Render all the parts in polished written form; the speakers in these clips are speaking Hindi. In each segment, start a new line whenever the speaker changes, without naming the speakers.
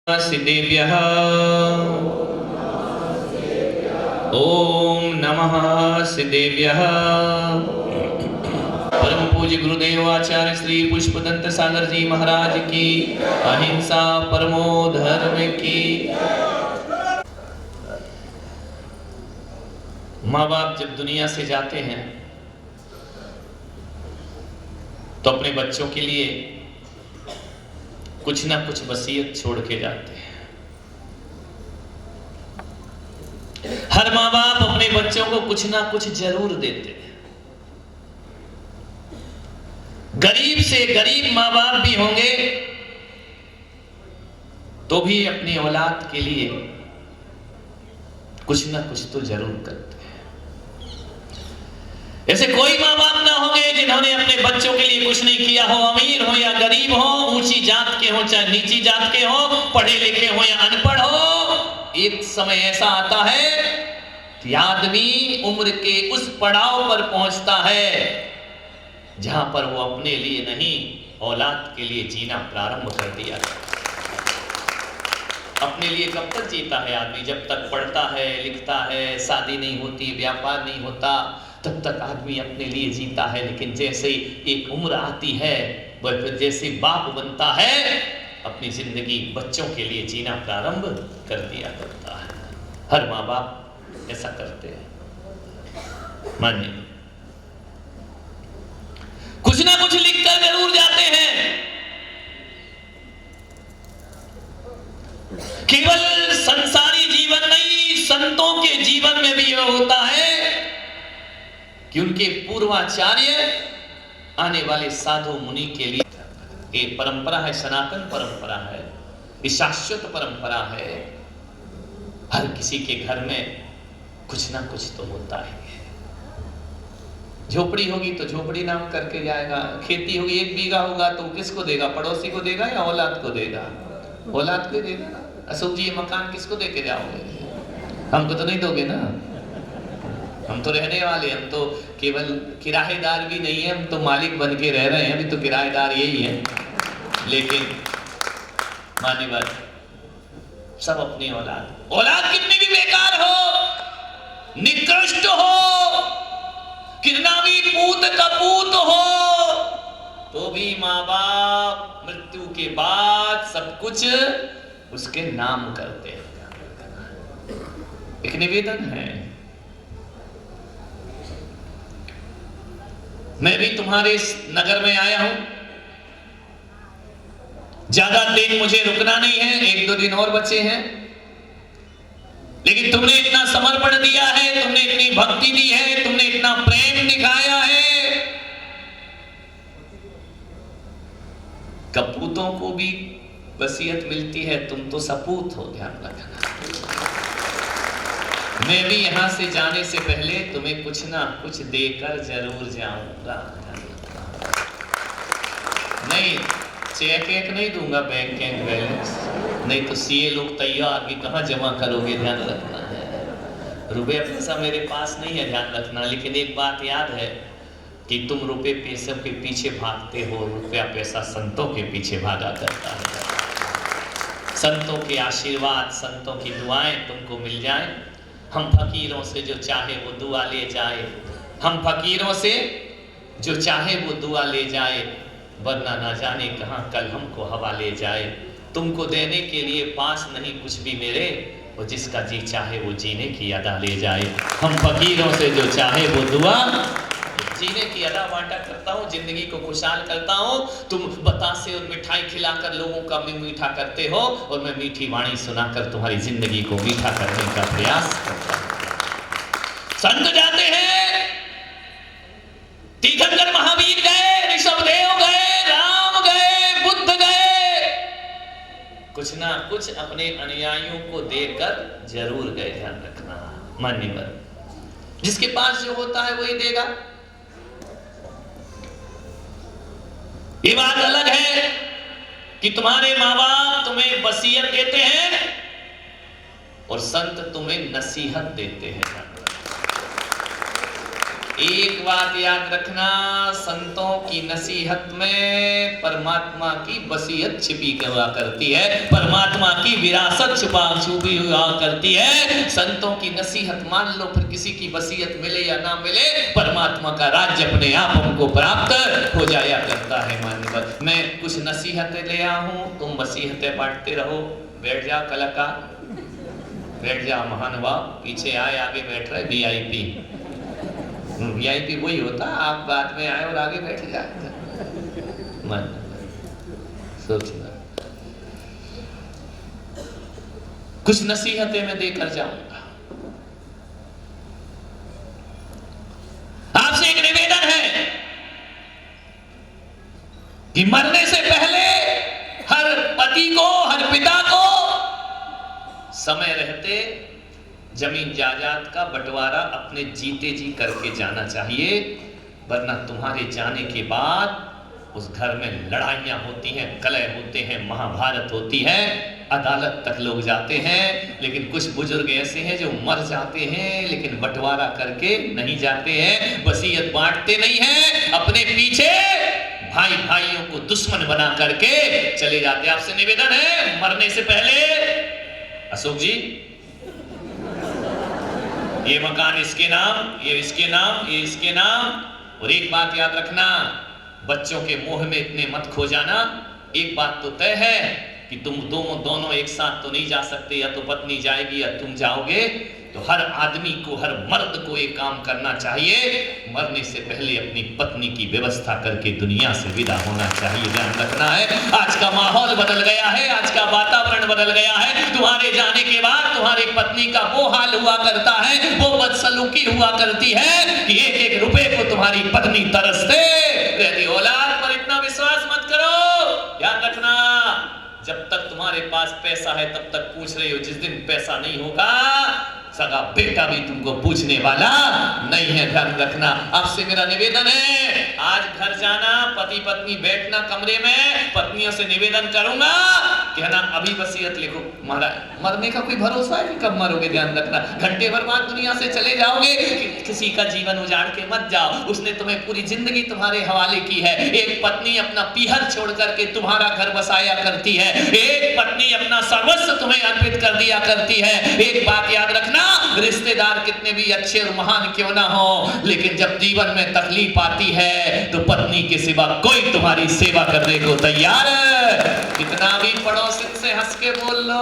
सिद्धेभ्यः ओम नमः सिद्धेभ्यः। परम पूज्य गुरुदेव आचार्य श्री पुष्पदंत सागर जी महाराज की अहिंसा परमो धर्म की। माँ बाप जब दुनिया से जाते हैं तो अपने बच्चों के लिए कुछ ना कुछ वसीयत छोड़ के जाते हैं। हर माँ बाप अपने बच्चों को कुछ ना कुछ जरूर देते हैं। गरीब से गरीब माँ बाप भी होंगे तो भी अपनी औलाद के लिए कुछ ना कुछ तो जरूर करते हैं। ऐसे कोई माँ बाप ना होंगे जिन्होंने अपने बच्चों के लिए कुछ नहीं किया हो, अमीर हो या गरीब हो, ऊंची जात के हो चाहे नीची जात के हो, पढ़े लिखे हो या अनपढ़ हो। एक समय ऐसा आता है कि आदमी उम्र के उस पड़ाव पर पहुंचता है जहां पर वो अपने लिए नहीं औलाद के लिए जीना प्रारंभ कर दिया। अपने लिए कब तक जीता है आदमी? जब तक पढ़ता है लिखता है, शादी नहीं होती, व्यापार नहीं होता, तब तक आदमी अपने लिए जीता है। लेकिन जैसे ही एक उम्र आती है वह फिर जैसे बाप बनता है अपनी जिंदगी बच्चों के लिए जीना प्रारंभ कर दिया करता है। हर माँ बाप ऐसा करते हैं। मानिए कुछ ना कुछ लिखकर जरूर जाते हैं। केवल संसारी जीवन नहीं, संतों के जीवन में भी यह होता है कि उनके पूर्वाचार्य आने वाले साधु मुनि के लिए एक परंपरा है, सनातन परंपरा है, शाश्वत परंपरा है। हर किसी के घर में कुछ ना कुछ तो होता है। झोपड़ी होगी तो झोपड़ी नाम करके जाएगा, खेती होगी 1 बीघा होगा तो किसको देगा? पड़ोसी को देगा या औलाद को देगा? औलाद को देगा ना। अशोक जी ये मकान किसको देके जाओगे? हमको तो नहीं दोगे ना, हम तो रहने वाले, हम तो केवल किराएदार भी नहीं है, हम तो मालिक बन के रह रहे हैं। अभी तो किराएदार यही है, लेकिन मानी बात सब अपनी औलाद कितनी भी बेकार हो, निकृष्ट हो, कितना भी पूत कपूत हो, तो भी माँ बाप मृत्यु के बाद सब कुछ उसके नाम करते हैं। एक निवेदन है, मैं भी तुम्हारे इस नगर में आया हूं, ज्यादा दिन मुझे रुकना नहीं है, 1-2 दिन और बचे हैं। लेकिन तुमने इतना समर्पण दिया है, तुमने इतनी भक्ति दी है, तुमने इतना प्रेम दिखाया है, कपूतों को भी वसीयत मिलती है, तुम तो सपूत हो, ध्यान रखना। मैं भी यहां से जाने से पहले तुम्हें कुछ ना कुछ देकर जरूर जाऊंगा। नहीं चेक नहीं दूंगा, बैंक बैलेंस नहीं तो सीए लोग तैयार कि कहां जमा करोगे, ध्यान रखना है। रुपये पैसा मेरे पास नहीं है, ध्यान रखना। लेकिन एक बात याद है कि तुम रुपये पैसे के पीछे भागते हो, रुपया पैसा संतों के पीछे भागा करता है। संतों के आशीर्वाद, संतों की दुआएं तुमको मिल जाए। हम फकीरों से जो चाहे वो दुआ ले जाए, हम फकीरों से जो चाहे वो दुआ ले जाए, वरना ना जाने कहां कल हमको हवा ले जाए। तुमको देने के लिए पास नहीं कुछ भी मेरे, वो जिसका जी चाहे वो जीने की अदा ले जाए। हम फकीरों से जो चाहे वो दुआ जीने की अदा बांटा करता हूँ, जिंदगी को खुशहाल करता हूँ। तुम बतासे और मिठाई खिलाकर लोगों का भी मीठा करते हो और मैं मीठी वाणी सुनाकर तुम्हारी जिंदगी को मीठा करने का प्रयास करता हूँ। संत जाते हैं, तीर्थंकर महावीर गए, ऋषभदेव गए, राम गए, बुद्ध गए, कुछ ना कुछ अपने अनुयायियों को देकर जरूर गए, ध्यान रखना। मान्यवर जिसके पास जो होता है वही देगा। ये बात अलग है कि तुम्हारे माँ बाप तुम्हें वसीयत देते हैं और संत तुम्हें नसीहत देते हैं। एक बात याद रखना, संतों की नसीहत में परमात्मा की वसीयत छिपी हुआ करती है, परमात्मा की विरासत छुपी हुआ करती है। संतों की नसीहत मान लो, फिर किसी की वसीयत मिले या ना मिले, परमात्मा का राज्य अपने आप हमको प्राप्त हो जाया करता है। मान्यवर, मैं कुछ नसीहतें ले आया हूं, तुम वसीयतें बांटते रहो। बैठ जा कलाकार, बैठ जा महानुभाव, पीछे आए, आगे बैठ रहे वीआईपी। वीआईपी वही होता, आप बाद में आए और आगे बैठ जाए। मन सोचना, कुछ नसीहतें मैं देकर जाऊंगा। आपसे एक निवेदन है कि मरने से पहले हर पति को, हर पिता को समय रहते जमीन जायदाद का बंटवारा अपने जीते जी करके जाना चाहिए, वरना तुम्हारे जाने के बाद उस घर में लड़ाइयां होती हैं, कलह होते हैं, महाभारत होती है, अदालत तक लोग जाते हैं। लेकिन कुछ बुजुर्ग ऐसे हैं जो मर जाते हैं लेकिन बंटवारा करके नहीं जाते हैं, वसीयत बांटते नहीं हैं, अपने पीछे भाई भाइयों को दुश्मन बना करके चले जाते हैं। आपसे निवेदन है, मरने से पहले अशोक जी, ये मकान इसके नाम, ये इसके नाम, ये इसके नाम। और एक बात याद रखना, बच्चों के मोह में इतने मत खो जाना। एक बात तो तय है कि तुम दोनों एक साथ तो नहीं जा सकते, या तो पत्नी जाएगी या तुम जाओगे। तो हर आदमी को, हर मर्द को एक काम करना चाहिए, मरने से पहले अपनी पत्नी की व्यवस्था करके दुनिया से विदा होना चाहिए। ध्यान रखना है, आज का माहौल बदल गया है, आज का वातावरण बदल गया है। तुम्हारे जाने के बाद तुम्हारी पत्नी का वो हाल हुआ करता है, वो बदसलूकी हुआ करती है कि एक एक रुपए को तुम्हारी पत्नी तरसते रहती। औलाद पर इतना विश्वास मत करो। ध्यान रखना, जब तक तुम्हारे पास पैसा है तब तक पूछ रही हो, जिस दिन पैसा नहीं होगा सगा बेटा भी तुमको पूछने वाला नहीं है। ध्यान रखना, आपसे मेरा निवेदन है, आज घर जाना, पति पत्नी बैठना कमरे में, पत्नियों से निवेदन करूंगा, कहना अभी वसीयत लिखो। महाराज, मरने का कोई भरोसा है कि कब मरोगे? ध्यान रखना, घंटे भर बाद दुनिया से चले जाओगे, किसी का जीवन उजाड़ के मत जाओ। उसने तुम्हें पूरी जिंदगी तुम्हारे हवाले की है। एक पत्नी अपना पीहर छोड़ करके तुम्हारा घर बसाया करती है, एक पत्नी अपना सर्वस्व तुम्हें अर्पित कर दिया करती है। एक बात याद रखना, रिश्तेदार कितने भी अच्छे और महान क्यों ना हो, लेकिन जब जीवन में तकलीफ आती है तो पत्नी के सिवा कोई तुम्हारी सेवा करने को तैयार है। कितना भी पड़ोसी से हंस के बोल लो,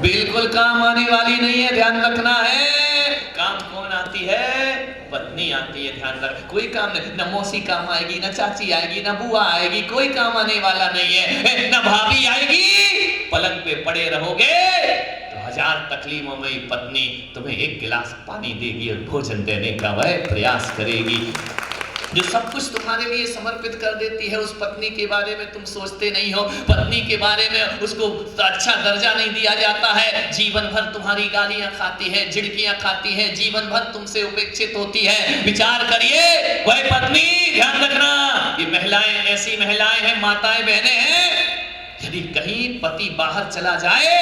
बिल्कुल काम आने वाली नहीं है। ध्यान रखना है, काम कौन आती है? पत्नी आती है। ध्यान रख, कोई काम नहीं, न मौसी काम आएगी, न चाची आएगी, न बुआ आएगी, कोई काम आने वाला नहीं है, न भाभी आएगी। पलंग पे पड़े रहोगे तो हजार तकलीफों में पत्नी तुम्हें एक गिलास पानी देगी और भोजन देने का वह प्रयास करेगी। जो सब कुछ तुम्हारे लिए समर्पित कर देती है, उस पत्नी के बारे में तुम सोचते नहीं हो। पत्नी के बारे में उसको अच्छा दर्जा नहीं दिया जाता है, जीवन भर तुम्हारी गालियां खाती है, झिड़कियां खाती है, जीवन भर तुमसे उपेक्षित होती है। विचार करिए, वह पत्नी, ध्यान रखना, ये महिलाएं ऐसी महिलाएं हैं, माताएं बहनें हैं, यदि कहीं पति बाहर चला जाए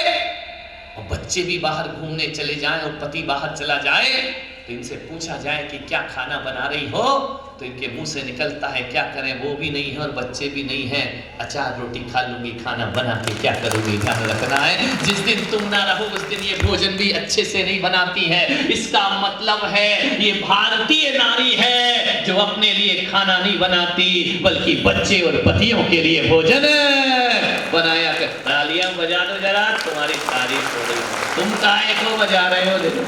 और बच्चे भी बाहर घूमने चले जाएं और पति बाहर चला जाए, तो इनसे पूछा जाए कि क्या खाना बना रही हो, तो इनके मुंह से निकलता है क्या करें, वो भी नहीं है और बच्चे भी नहीं है, अचार रोटी खा लूंगी, खाना बना के क्या करूंगी। ध्यान रखना है, जिस दिन तुम ना रहो उस दिन ये भोजन भी अच्छे से नहीं बनाती है। इसका मतलब है ये भारतीय नारी है जो अपने लिए खाना नहीं बनाती, बल्कि बच्चे और पतियों के लिए भोजन बनाया कर। तालियां बजा दो जरा, तुम्हारी तारीफ हो रही। तुम काहे को बजा रहे हो? देखो,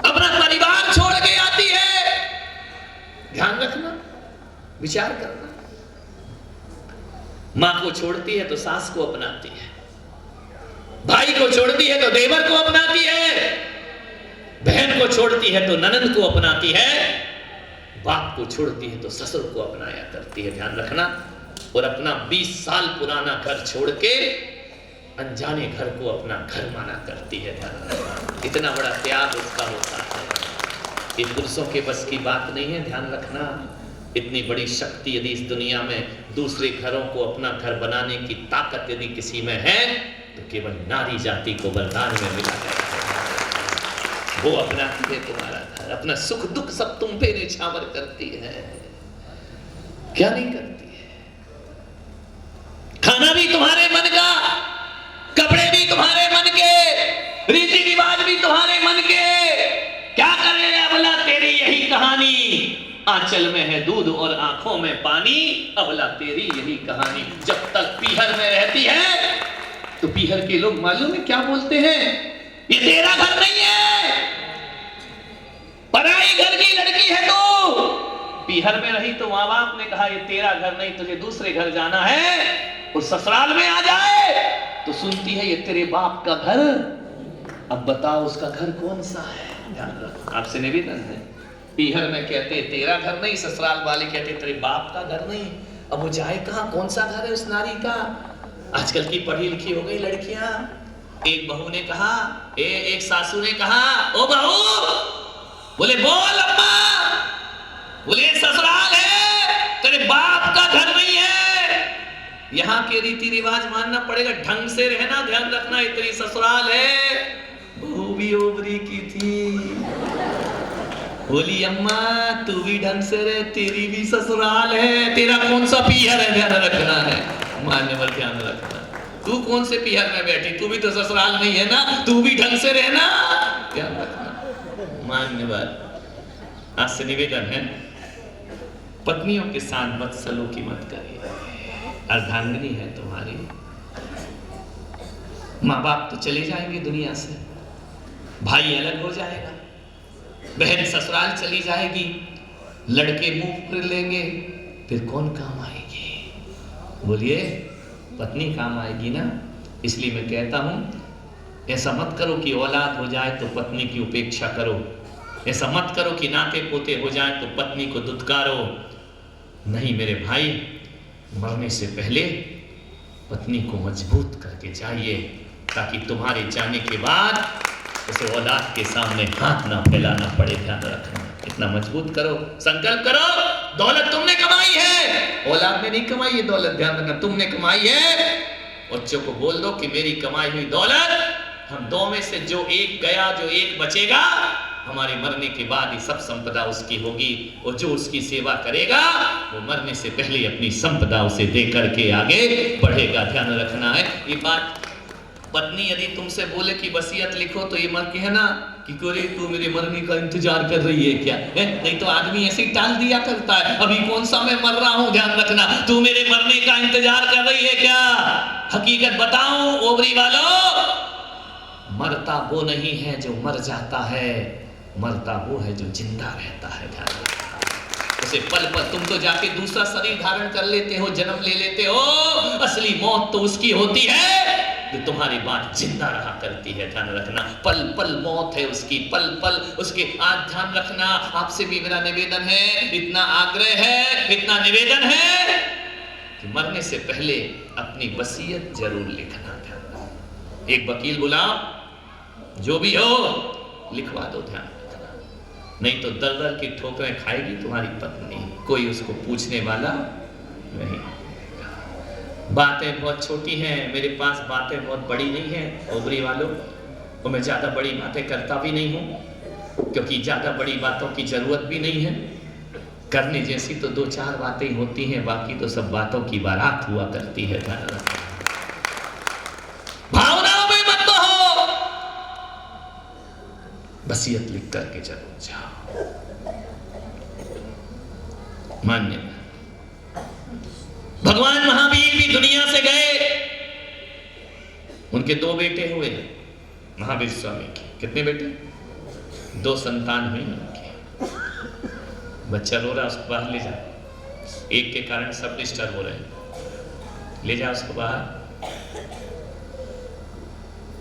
अपना परिवार छोड़ के आती है। ध्यान रखना, विचार करना, मां को छोड़ती है तो सास को अपनाती है, भाई को छोड़ती है तो देवर को अपनाती है, बहन को छोड़ती है तो ननद को अपनाती है, बाप को छोड़ती है तो ससुर को अपनाया करती है। ध्यान रखना, और अपना 20 साल पुराना घर छोड़ के अनजाने घर को अपना घर माना करती है। ध्यान रखना, इतना बड़ा त्याग उसका होता है, ये पुरुषों के बस की बात नहीं है। ध्यान रखना, इतनी बड़ी शक्ति यदि इस दुनिया में दूसरे घरों को अपना घर बनाने की ताकत यदि किसी में है तो केवल नारी जाति को वरदान में मिला है। वो अपनाती है तुम्हारा घर, अपना सुख दुख सब तुम पे निछावर करती है, क्या नहीं करती है? खाना भी तुम्हारे मन का, कपड़े भी तुम्हारे मन के, रीति रिवाज भी तुम्हारे मन के। क्या करे अबला तेरी यही कहानी, आंचल में है दूध और आंखों में पानी, अबला तेरी यही कहानी। जब तक पीहर में रहती है तो पीहर के लोग मालूम है क्या बोलते हैं, ये तेरा घर नहीं है, पराई घर की लड़की है तू। पीहर में रही तो माँ बाप ने कहा ये तेरा घर नहीं, तुझे दूसरे घर जाना है, और ससुराल में आ जाए तो सुनती है ये तेरे बाप का घर। अब बताओ उसका घर कौन सा है? आपसे निवेदन है, पीहर में कहते तेरा घर नहीं, ससुराल वाले कहते तेरे बाप का घर नहीं। अब वो जाए कहां, कौन सा घर है उस नारी का? आजकल की पढ़ी लिखी हो गई लड़कियां। एक बहू ने कहा, एक सासू ने कहा, ओ बहू, बोले बोल अम्मा, बोले ससुराल है, तेरे बाप का घर नहीं है, यहाँ के रीति रिवाज मानना पड़ेगा, ढंग से रहना, ध्यान रखना, ये तेरी ससुराल है। बहू भी ओबरी की थी, बोली अम्मा तू भी ढंग से रहे, तेरी भी ससुराल है, तेरा कौन सा पीहर है, ध्यान रखना है, मानने पर ध्यान रखना। तू कौन से पीहर में बैठी, तू भी तो ससुराल नहीं है ना, तू भी ढंग से रहना, ध्यान रखना, मानने पर। आज से निवेदन है, पत्नियों के साथ बदसलूकी मत करिए, अर्धांगिनी है तुम्हारी। माँ बाप तो चले जाएंगे दुनिया से, भाई अलग हो जाएगा, बहन ससुराल चली जाएगी, लड़के मुंह फिर लेंगे, फिर कौन काम आएगी? बोलिए, पत्नी काम आएगी ना। इसलिए मैं कहता हूं, ऐसा मत करो कि औलाद हो जाए तो पत्नी की उपेक्षा करो, ऐसा मत करो कि नाते पोते हो जाए तो पत्नी को दुत्कारो। नहीं मेरे भाई, मरने से पहले पत्नी को मजबूत करके जाइए, ताकि तुम्हारे जाने के बाद उसे औलाद के सामने हाथ ना फैलाना पड़े। ध्यान रखना, इतना मजबूत करो, संकल्प करो। दौलत तुमने कमाई है, औलाद ने नहीं कमाई है दौलत, ध्यान रखना, तुमने कमाई है। बच्चों को बोल दो कि मेरी कमाई हुई दौलत, हम दो में से जो एक गया, जो एक बचेगा, हमारे मरने के बाद ही सब संपदा उसकी होगी, और जो उसकी सेवा करेगा वो मरने से पहले अपनी संपदा उसे दे करके आगे बढ़ेगा। ध्यान रखना है ये बात। पत्नी यदि तुमसे बोले कि वसीयत लिखो, तो ये मत कहना कि कोरे तू मेरे मरने का इंतजार कर रही है क्या है? नहीं तो आदमी ऐसे ही टाल दिया करता है, अभी कौन सा मैं मर रहा हूं, ध्यान रखना, तू मेरे मरने का इंतजार कर रही है क्या? हकीकत बताऊं ओबरी वालों, मरता वो नहीं है जो मर जाता है, मरता वो है जो जिंदा रहता है। ध्यान रखना, उसे पल पल, तुम तो जाके दूसरा शरीर धारण कर लेते हो, जन्म ले लेते हो, असली मौत तो उसकी होती है जो तुम्हारी बात जिंदा रहा करती है। ध्यान रखना, पल पल मौत है उसकी, पल पल उसके। आज ध्यान रखना, आपसे भी मेरा निवेदन है, इतना आग्रह है, इतना निवेदन है कि मरने से पहले अपनी वसीयत जरूर लिखना। ध्यान, एक वकील बुलाओ, जो भी हो लिखवा दो। ध्यान रखना, नहीं तो दर दर की ठोकरें खाएगी तुम्हारी पत्नी, कोई उसको पूछने वाला नहीं। बातें बहुत छोटी हैं, मेरे पास बातें बहुत बड़ी नहीं हैं ओबरी वालों, और मैं ज़्यादा बड़ी बातें करता भी नहीं हूँ, क्योंकि ज़्यादा बड़ी बातों की ज़रूरत भी नहीं है। करने जैसी तो दो चार बातें होती हैं, बाकी तो सब बातों की बारात हुआ करती है। भावनाओं में मत हो, वसीयत लिख करके जरूर जाओ। मान्य भगवान महावीर भी दुनिया से गए, उनके दो बेटे हुए महावीर स्वामी के। कितने बेटे? दो संतान हुई उनकी। बच्चा रो रहा, उसको बाहर ले जाओ, एक के कारण सब डिस्टर्ब हो रहे हैं, ले जाओ उसको बाहर।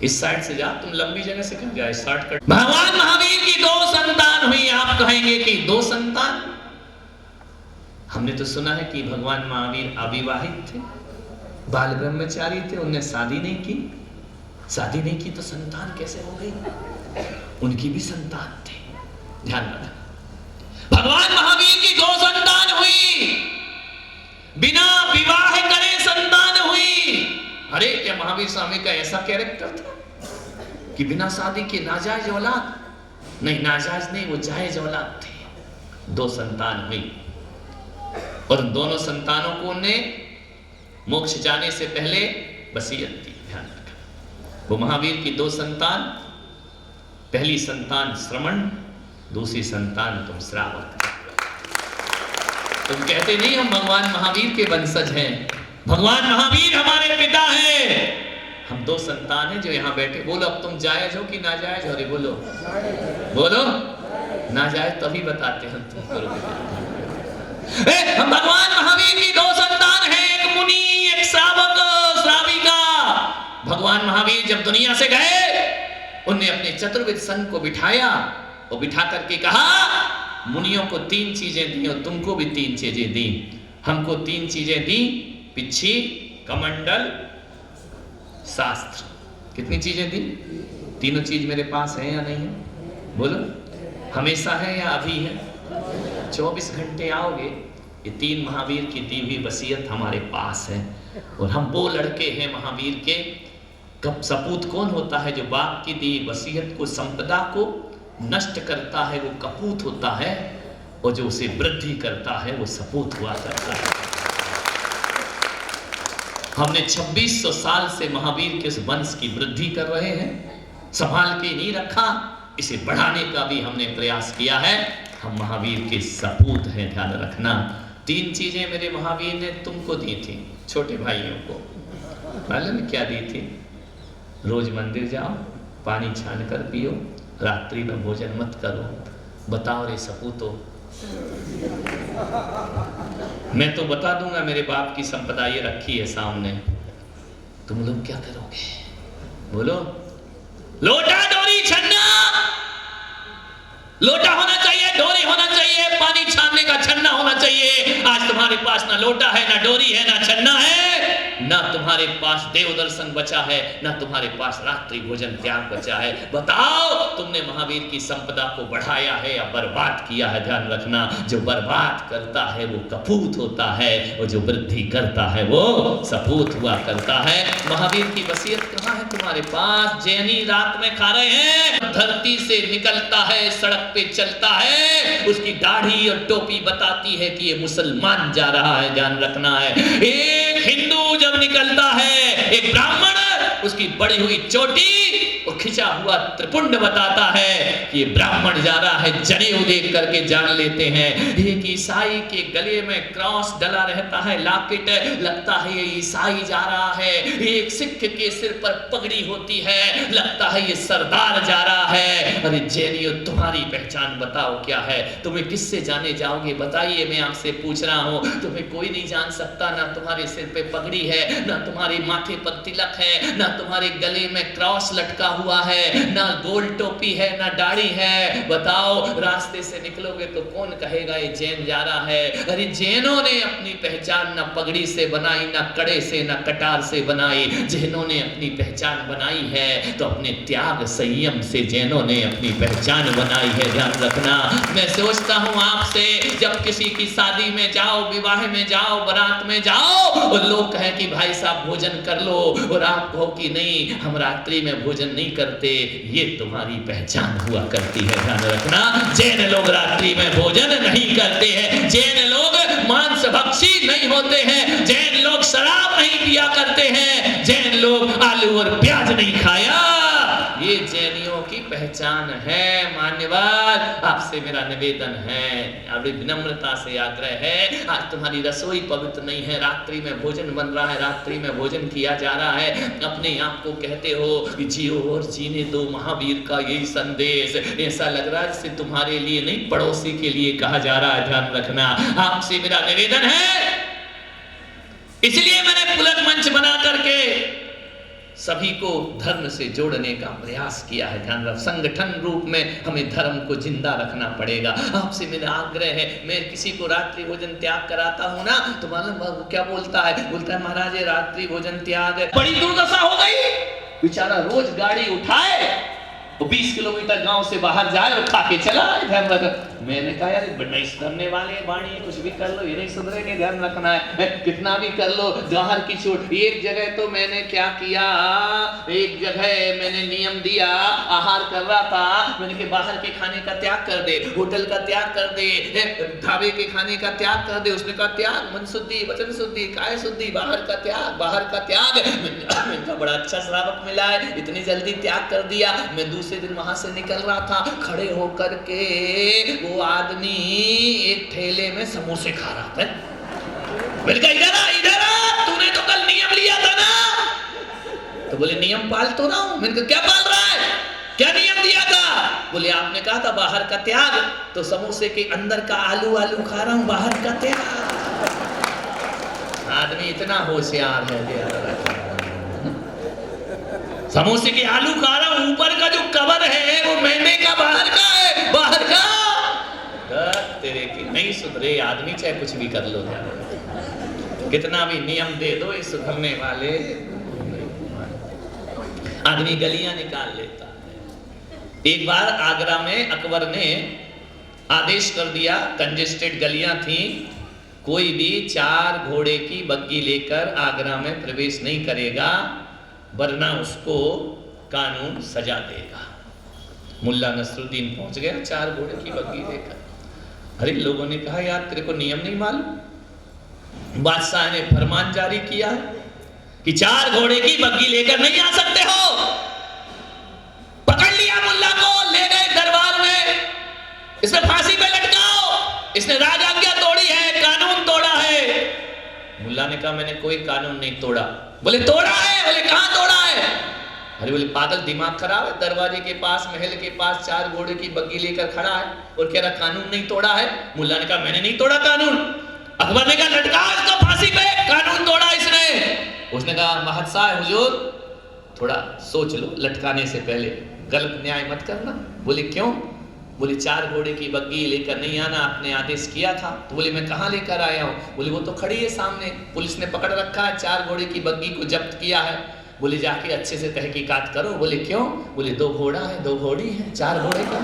इस साइड से जाओ, तुम लंबी जगह से क्यों जाए, शॉर्टकट। भगवान महावीर की दो संतान हुई। आप कहेंगे कि दो संतान, हमने तो सुना है कि भगवान महावीर अविवाहित थे, बाल ब्रह्मचारी थे, उन्हें शादी नहीं की। शादी नहीं की तो संतान कैसे हो गई? उनकी भी संतान थे। ध्यान रखना, भगवान महावीर की दो संतान हुई, बिना विवाह करे संतान हुई। अरे क्या महावीर स्वामी का ऐसा कैरेक्टर था कि बिना शादी के नाजायज औलाद? नहीं, नाजायज नहीं, वो जायज औलाद थे। 2 संतान हुई और दोनों संतानों को ने मोक्ष जाने से पहले वसीयत दी। ध्यान रखना, वो महावीर की 2 संतान, पहली संतान श्रमण, दूसरी संतान तुम श्रावक। तुम कहते नहीं हम भगवान महावीर के वंशज हैं, भगवान महावीर हमारे पिता हैं। हम 2 संतान हैं जो यहाँ बैठे। बोलो अब तुम जायज हो कि नाजायज हो? रे बोलो, बोलो नाजायज तभी बताते हैं तुम करोगे। हम भगवान महावीर की 2 संतान हैं, एक मुनि एक श्रावक श्राविका। भगवान महावीर जब दुनिया से गए, उनने अपने चतुर्विद संघ को बिठाया और बिठा करके कहा मुनियों को 3 चीजें दी और तुमको भी 3 चीजें दी। हमको 3 चीजें दी, पिच्छी, कमंडल, शास्त्र। कितनी चीजें दी? तीनों चीज मेरे पास है या नहीं है? बोलो, हमेशा है या अभी है? 24 घंटे आओगे, ये 3 महावीर की दी हुई वसीयत हमारे पास है। और हम वो लड़के हैं महावीर के। कब सपूत कौन होता है? जो बाप की दी वसीयत को, संपदा को नष्ट करता है वो कपूत होता है, और जो उसे वृद्धि करता है वो सपूत हुआ करता है। हमने 2600 साल से महावीर के उस वंश की वृद्धि कर रहे हैं, संभाल के नहीं रखा, इसे बढ़ाने का भी हमने प्रयास किया है। हम महावीर के सपूत हैं, ध्यान रखना। 3 चीजें मेरे महावीर ने तुमको दी थी, छोटे भाइयों को। मालूम क्या दी थी? रोज मंदिर जाओ, पानी छान कर पियो, रात्रि में भोजन मत करो। बताओ रे सपूतो, मैं तो बता दूंगा मेरे बाप की संपदा ये रखी है सामने, तुम लोग क्या करोगे? बोलो, लोटा डोरी छन्ना, लोटा होना चाहिए, डोरी होना चाहिए, पानी छानने का छन्ना होना चाहिए। आज तुम्हारे पास ना लोटा है, ना डोरी है, ना छन्ना है, ना तुम्हारे पास देव दर्शन बचा है, ना तुम्हारे पास रात्रि भोजन त्याग बचा है। बताओ, तुमने महावीर की संपदा को बढ़ाया है या बर्बाद किया है? ध्यान रखना, जो बर्बाद करता है वो कपूत होता है, और जो वृद्धि करता है वो सपूत हुआ करता है। महावीर की वसीयत कहाँ है तुम्हारे पास? जैनी रात में खा रहे हैं, धरती से निकलता है, सड़क पे चलता है, उसकी दाढ़ी और टोपी बताती है कि ये मुसलमान जा रहा है। ध्यान रखना है, एक हिंदू जब निकलता है, एक ब्राह्मण उसकी बड़ी हुई चोटी और खिंचा हुआ त्रिपुंड बताता है कि ये ब्राह्मण जा रहा है। जनेऊ देख करके जान लेते हैं। एक ईसाई के गले में क्रॉस डला रहता है, लॉकेट, लगता है ये ईसाई जा रहा है। एक सिख के सिर पर पगड़ी होती है, लगता है ये सरदार जा रहा है। अरे जैनियों, तुम्हारी पहचान बताओ क्या है? तुम्हें किससे जाने जाओगे? बताइए, मैं आपसे पूछ रहा हूँ। तुम्हें कोई नहीं जान सकता, ना तुम्हारे सिर पे पगड़ी है, ना तुम्हारे माथे पर तिलक है, ना तुम्हारे गले में क्रॉस लटका हुआ है, ना गोल टोपी है, ना दाढ़ी है। बताओ, रास्ते से निकलोगे तो कौन कहेगा ये जैन जा रहा है? अरे जैनों ने अपनी पहचान ना पगड़ी से बनाई, ना कड़े से, ना कटार से बनाई। जैनों ने अपनी पहचान बनाई है तो अपने त्याग संयम से जैनों ने अपनी पहचान बनाई है। ध्यान रखना, मैं सोचता हूँ आपसे, जब किसी की शादी में जाओ, विवाह में जाओ, बारात में जाओ और लोग कहें कि भाई साहब भोजन कर लो, और आप कहो कि नहीं हम रात्रि में भोजन नहीं करते, ये तुम्हारी पहचान हुआ करती है। ध्यान रखना, जैन लोग रात्रि में भोजन नहीं करते हैं, जैन लोग मांस भक्षी नहीं होते हैं, जैन लोग शराब नहीं पिया करते हैं, जैन लोग आलू और प्याज नहीं खाया। ये जैनियों की पहचान है। मान्यवर, आपसे मेरा निवेदन है, बड़ी विनम्रता से आग्रह है, आज तुम्हारी रसोई पवित्र नहीं है, रात्रि में भोजन बन रहा है, रात्रि में भोजन किया जा रहा है, अपने आप को कहते हो कि जियो और जीने दो, महावीर का यही संदेश। ऐसा लग रहा है जैसे तुम्हारे लिए नहीं, पड़ोसी के लिए कहा जा रहा है। ध्यान रखना, आपसे मेरा निवेदन है, इसलिए मैंने पुलक मंच बना करके सभी को धर्म से जोड़ने का प्रयास किया है। ध्यान रख, संगठन रूप में हमें धर्म को जिंदा रखना पड़ेगा। आपसे मेरा आग्रह है, मैं किसी को रात्रि भोजन त्याग कराता हूँ ना, तो मालूम क्या बोलता है? बोलता है महाराज ये रात्रि भोजन त्याग बड़ी दुर्दशा हो गई। बेचारा रोज गाड़ी उठाए, 20 किलोमीटर गांव से बाहर जाए और खा के चला। ध्यान रख, मैंने कहा यार नहीं सुधरने वाले वाणी, कुछ भी कर लो ये नहीं सुधरेंगे, ध्यान रखना है, कितना भी कर लो बाहर की छूट। एक जगह तो मैंने क्या किया, एक जगह मैंने नियम दिया, आहार कर रहा था, मैंने कि बाहर के खाने का त्याग कर दे, होटल का त्याग कर दे, ढाबे के खाने का त्याग कर दे। उसने कहा त्याग, मन शुद्धि, वचन शुद्धि, काय शुद्धि, बाहर का त्याग, बाहर का त्याग। मैंने बड़ा अच्छा श्रावक मिला है, इतनी जल्दी त्याग कर दिया। मैं दूसरे दिन वहां से निकल रहा था, खड़े होकर के वो आदमी एक ठेले में समोसे खा रहा था। मैंने कहा इधर आ, तूने तो कल नियम लिया था ना। तो बोले नियम पाल तो रहा हूं। मैंने कहा क्या पाल रहा है, क्या नियम दिया था? बोले आपने कहा था बाहर का त्याग, तो समोसे के अंदर का आलू आलू खा रहा हूं, बाहर का त्याग। आदमी इतना होशियार है, समोसे के आलू खा रहा हूं, ऊपर का जो कवर है वो मैंने का बाहर का है, बाहर का। तेरे की नहीं सुधरे आदमी, चाहे कुछ भी कर लो, कितना भी नियम दे दो, ये सुधरने वाले आदमी गलियां निकाल लेता है। एक बार आगरा में अकबर ने आदेश कर दिया, कंजेस्टेड गलियां थी, कोई भी 4 घोड़े की बग्गी लेकर आगरा में प्रवेश नहीं करेगा, वरना उसको कानून सजा देगा। मुल्ला नसरुद्दीन पहुंच गया 4 घोड़े की बग्गी लेकर। अरे लोगों ने कहा यार तेरे को नियम नहीं मालूम? बादशाह ने फरमान जारी किया कि 4 घोड़े की बग्गी लेकर नहीं आ सकते हो। पकड़ लिया मुल्ला को, ले गए दरबार में, इसमें फांसी पे लटकाओ, इसने राजआज्ञा तोड़ी है, कानून तोड़ा है। मुल्ला ने कहा मैंने कोई कानून नहीं तोड़ा। बोले तोड़ा है? बोले कहां तोड़ा है? अरे बोले पागल, दिमाग खराब है, दरवाजे के पास, महल के पास 4 घोड़े की बग्गी लेकर खड़ा है और कह रहा कानून नहीं तोड़ा है। मुल्ला ने कहा मैंने नहीं तोड़ा कानून। अकबर ने कहा लटकाओ इसको फांसी पे, कानून तोड़ा इसने। उसने कहा महतशाह हुजूर थोड़ा सोच लो, लटकाने से पहले गलत न्याय मत करना। बोले क्यों? बोले 4 घोड़े की बग्गी लेकर नहीं आना, आपने आदेश किया था। तो बोले मैं कहाँ लेकर आया हूँ? बोले वो तो खड़ी है सामने, पुलिस ने पकड़ रखा है, 4 घोड़े की बग्गी को जब्त किया है। बोले जाके अच्छे से तहकीकात करो। बोले क्यों? बोले 2 घोड़ा है, 2 घोड़ी है, 4 घोड़े का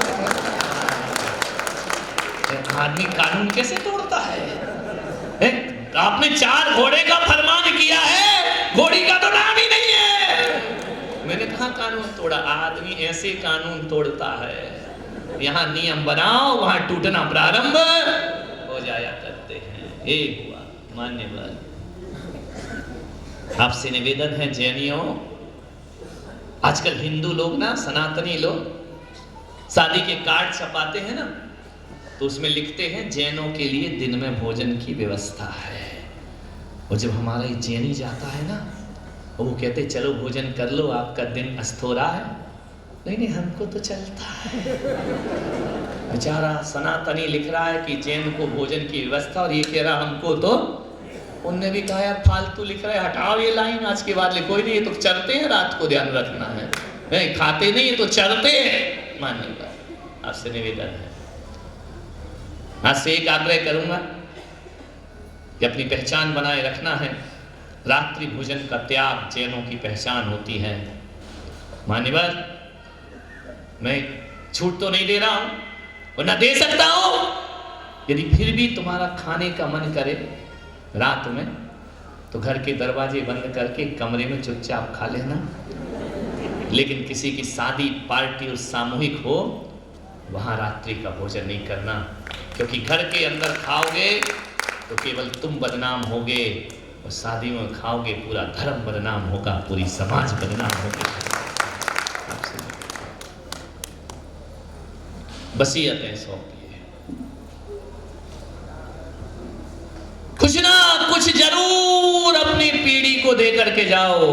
आदमी कानून कैसे तोड़ता है? आपने 4 घोड़े का फरमान किया है, घोड़ी का तो नाम ही नहीं है। मैंने कहा कानून तोड़ा? आदमी ऐसे कानून तोड़ता है। यहाँ नियम बनाओ, वहां टूटना प्रारंभ हो जाया करते हैं। एक हुआ मान्यवर, आपसे निवेदन है जैनियों, आजकल हिंदू लोग ना, सनातनी लोग शादी के कार्ड छपाते हैं ना, तो उसमें लिखते हैं जैनों के लिए दिन में भोजन की व्यवस्था है। और जब हमारा ये जैनी जाता है ना, वो कहते चलो भोजन कर लो, आपका दिन अस्त हो रहा है। नहीं हमको तो चलता है। बेचारा सनातनी लिख रहा है कि जैन को भोजन की व्यवस्था, और ये कह रहा हमको तो। उनने भी कहा यार फालतू लिख रहे, हटाओ ये लाइन, आज के बाद लिखो ही नहीं, ये तो चरते हैं, रात को ध्यान रखना है, नहीं खाते नहीं, ये तो चरते हैं। मानिएगा, आपसे निवेदन है, आज से एक आग्रह करूंगा कि अपनी पहचान बनाए रखना है। रात्रि भोजन का त्याग जैनों की पहचान होती है। मान्यवर, मैं छूट तो नहीं दे रहा हूं और ना दे सकता हूं। यदि फिर भी तुम्हारा खाने का मन करे रात में, तो घर के दरवाजे बंद करके कमरे में चुपचाप खा लेना। लेकिन किसी की शादी पार्टी और सामूहिक हो, वहां रात्रि का भोजन नहीं करना, क्योंकि घर के अंदर खाओगे तो केवल तुम बदनाम होगे, और शादी में खाओगे पूरा धर्म बदनाम होगा, पूरी समाज बदनाम होगी। वसीयतें सौंपिए, कुछ ना कुछ जरूर अपनी पीढ़ी को दे करके जाओ।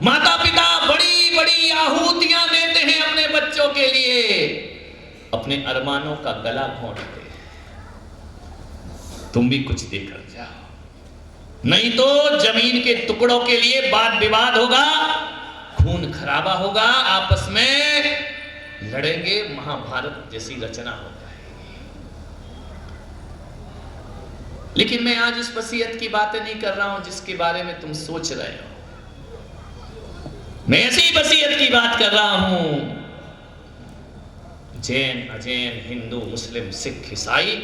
माता पिता बड़ी बड़ी आहुतियां देते हैं अपने बच्चों के लिए, अपने अरमानों का गला घोंटते हैं। तुम भी कुछ देकर जाओ, नहीं तो जमीन के टुकड़ों के लिए वाद विवाद होगा, खून खराबा होगा, आपस में लड़ेंगे, महाभारत जैसी रचना हो जाएगी। लेकिन मैं आज उस वसीयत की बातें नहीं कर रहा हूं जिसके बारे में तुम सोच रहे हो। मैं ऐसी वसीयत की बात कर रहा हूं जैन, अजैन, हिंदू, मुस्लिम, सिख, ईसाई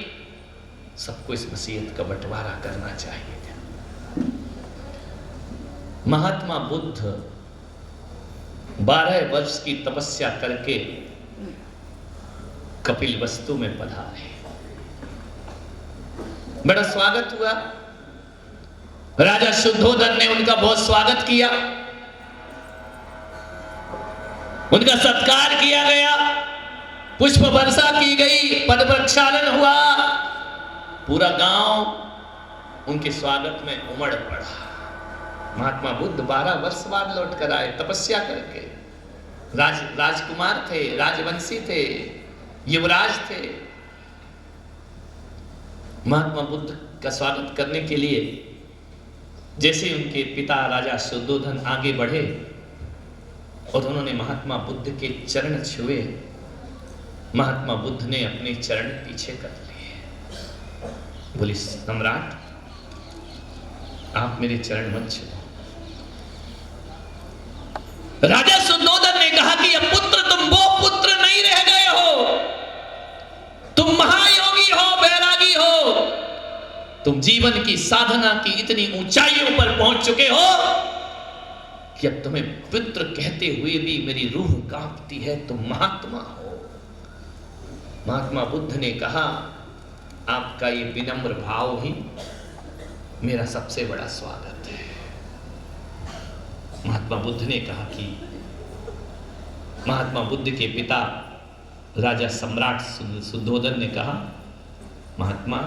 सबको इस वसीयत का बंटवारा करना चाहिए। महात्मा बुद्ध 12 वर्ष की तपस्या करके कपिलवस्तु में पधारे। बड़ा स्वागत हुआ। राजा शुद्धोधन ने उनका बहुत स्वागत किया, उनका सत्कार किया गया, पुष्प वर्षा की गई, पद प्रक्षालन हुआ। पूरा गांव उनके स्वागत में उमड़ पड़ा। महात्मा बुद्ध 12 वर्ष बाद लौट कर आए तपस्या करके। राजकुमार थे, राजवंशी थे, युवराज थे। महात्मा बुद्ध का स्वागत करने के लिए जैसे उनके पिता राजा शुद्धोधन आगे बढ़े और उन्होंने महात्मा बुद्ध के चरण छुए, महात्मा बुद्ध ने अपने चरण पीछे कर लिए। बोले, सम्राट आप मेरे चरण मत छुओ। राजा शुद्धोधन ने कहा कि अब पुत्र तुम वो पुत्र नहीं रह गए हो, तुम महायोगी हो, बैरागी हो, तुम जीवन की साधना की इतनी ऊंचाइयों पर पहुंच चुके हो कि अब तुम्हें पुत्र कहते हुए भी मेरी रूह कांपती है, तुम महात्मा हो। महात्मा बुद्ध ने कहा, आपका ये विनम्र भाव ही मेरा सबसे बड़ा स्वागत है। महात्मा बुद्ध ने कहा कि महात्मा बुद्ध के पिता राजा सम्राट शुद्धोधन ने कहा, महात्मा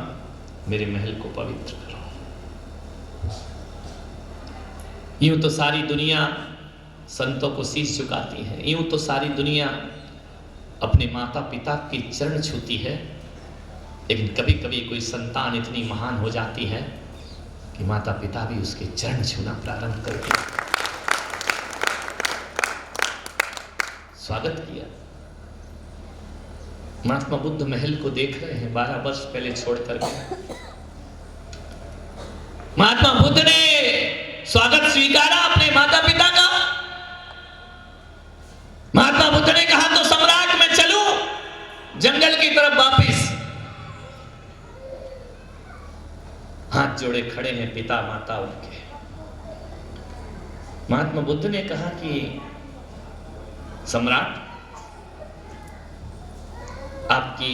मेरे महल को पवित्र करो। यूं तो सारी दुनिया संतों को शीश झुकाती है, यूं तो सारी दुनिया अपने माता पिता के चरण छूती है, लेकिन कभी कभी कोई संतान इतनी महान हो जाती है कि माता पिता भी उसके चरण छूना प्रारंभ कर देते। स्वागत किया। महात्मा बुद्ध महल को देख रहे हैं, 12 वर्ष पहले छोड़कर गए। महात्मा बुद्ध ने स्वागत स्वीकारा अपने माता पिता का। महात्मा बुद्ध ने कहा, तो सम्राट मैं चलूं जंगल की तरफ वापिस। हाथ जोड़े खड़े हैं पिता माता उनके। महात्मा बुद्ध ने कहा कि सम्राट आपकी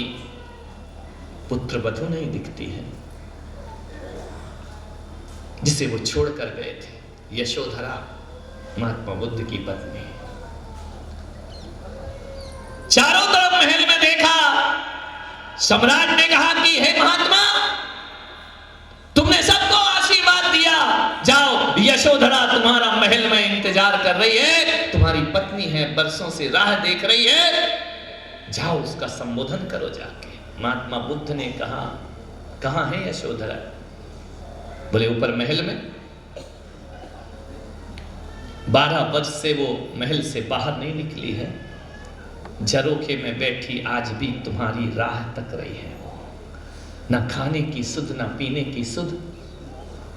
पुत्र वधू नहीं दिखती है जिसे वो छोड़कर गए थे, यशोधरा महात्मा बुद्ध की पत्नी। चारों तरफ महल में देखा। सम्राट ने कहा कि हे महात्मा, तुमने सबको आशीर्वाद दिया, जाओ यशोधरा तुम्हारा महल में इंतजार कर रही है, तुम्हारी पत्नी है, बरसों से राह देख रही है, जाओ उसका संबोधन करो जाके। महात्मा बुद्ध ने कहा, कहां है यशोधरा? बोले ऊपर महल में। 12 वर्ष से वो महल से बाहर नहीं निकली है, झरोखे में बैठी आज भी तुम्हारी राह तक रही है। ना खाने की सुध, ना पीने की सुध,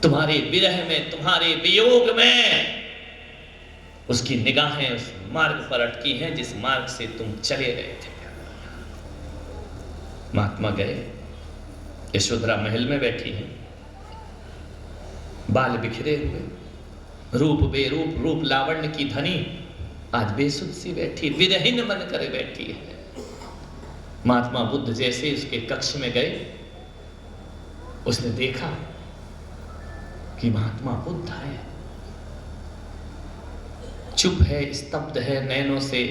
तुम्हारे विरह में, तुम्हारे वियोग में उसकी निगाहें उस मार्ग पर अटकी हैं जिस मार्ग से तुम चले गए थे। महात्मा गए, यशोधरा महल में बैठी है, बाल बिखरे हुए, रूप बेरूप, रूप लावण्य की धनी आज बेसुध सी बैठी, विरहीन मन कर बैठी है। महात्मा बुद्ध जैसे उसके कक्ष में गए, उसने देखा कि महात्मा बुद्ध है, चुप है, स्तब्ध है, नैनों से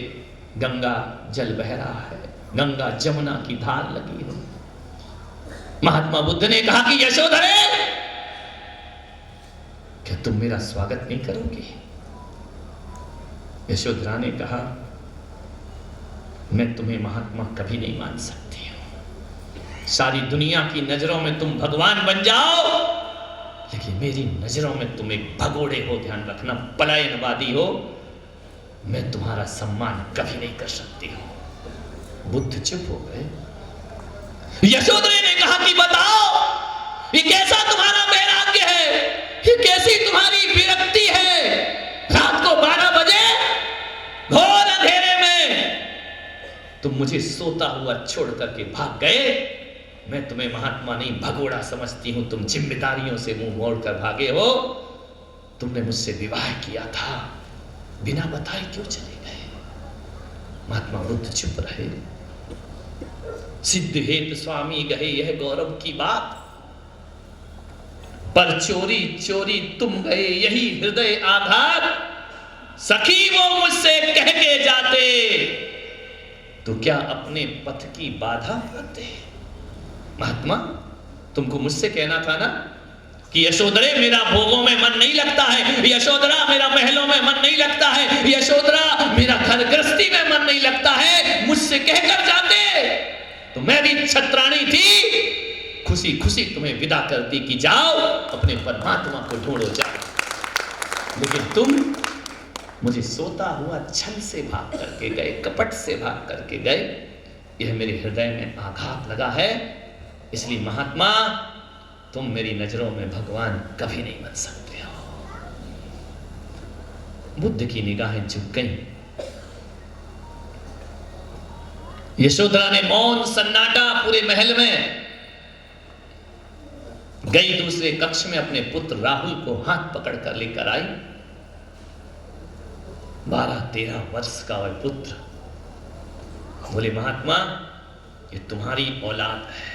गंगा जल बह रहा है, गंगा जमुना की धार लगी है। महात्मा बुद्ध ने कहा कि यशोधरे, क्या तुम मेरा स्वागत नहीं करोगी? यशोधरा ने कहा, मैं तुम्हें महात्मा कभी नहीं मान सकती हूं। सारी दुनिया की नजरों में तुम भगवान बन जाओ, लेकिन मेरी नजरों में तुम एक भगोड़े हो, ध्यान रखना, पलायनवादी हो, मैं तुम्हारा सम्मान कभी नहीं कर सकती हूं। बुद्ध चुप हो गए। यशोधरा ने कहा कि बताओ, ये कैसा तुम्हारा वैराग्य है, ये कैसी तुम्हारी विरक्ति है? रात को 12 बजे घोर अंधेरे में तुम मुझे सोता हुआ छोड़ करके भाग गए। मैं तुम्हें महात्मा नहीं भगोड़ा समझती हूं। तुम जिम्मेदारियों से मुंह मोड़कर भागे हो। तुमने मुझसे विवाह किया था, बिना बताए क्यों चले गए? महात्मा बुद्ध चुप रहे। सिद्ध हेत स्वामी गए यह गौरव की बात, पर चोरी चोरी तुम गए यही हृदय आघात। सखी वो मुझसे कह के जाते, तो क्या अपने पथ की बाधा पाते? महात्मा, तुमको मुझसे कहना था ना कि यशोधरे मेरा भोगों में मन नहीं लगता है, यशोधरा मेरा महलों में मन नहीं लगता है, यशोधरा मेरा घर गृहस्थी में मन नहीं लगता है। मुझसे कहकर जाते तो मैं भी छत्राणी थी, खुशी खुशी तुम्हें विदा करती कि जाओ अपने परमात्मा को ढूंढो जाओ। लेकिन तुम मुझे सोता हुआ छल से भाग करके गए, कपट से भाग करके गए। यह मेरे हृदय में आघात लगा है। इसलिए महात्मा, तुम मेरी नजरों में भगवान कभी नहीं बन सकते हो। बुद्ध की निगाहें झुक गईं। यशोधरा ने मौन सन्नाटा पूरे महल में। गई दूसरे कक्ष में अपने पुत्र राहुल को हाथ पकड़कर लेकर आई। 12-13 वर्ष का वह पुत्र। बोले महात्मा, ये तुम्हारी औलाद है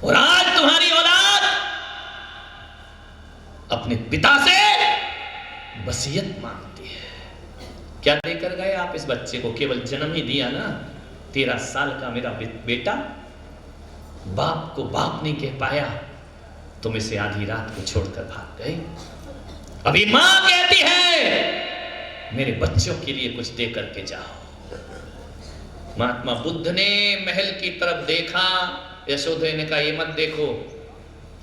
और आज तुम्हारी औलाद अपने पिता से वसीयत मांगती है। क्या देकर गए आप इस बच्चे को? केवल जन्म ही दिया ना। 13 साल का मेरा बेटा, बाप को बाप नहीं कह पाया, तुम इसे आधी रात को छोड़कर भाग गए। अभी मां कहती है मेरे बच्चों के लिए कुछ दे करके जाओ। महात्मा बुद्ध ने महल की तरफ देखा। यशोधरा ने कहा, ये मत देखो,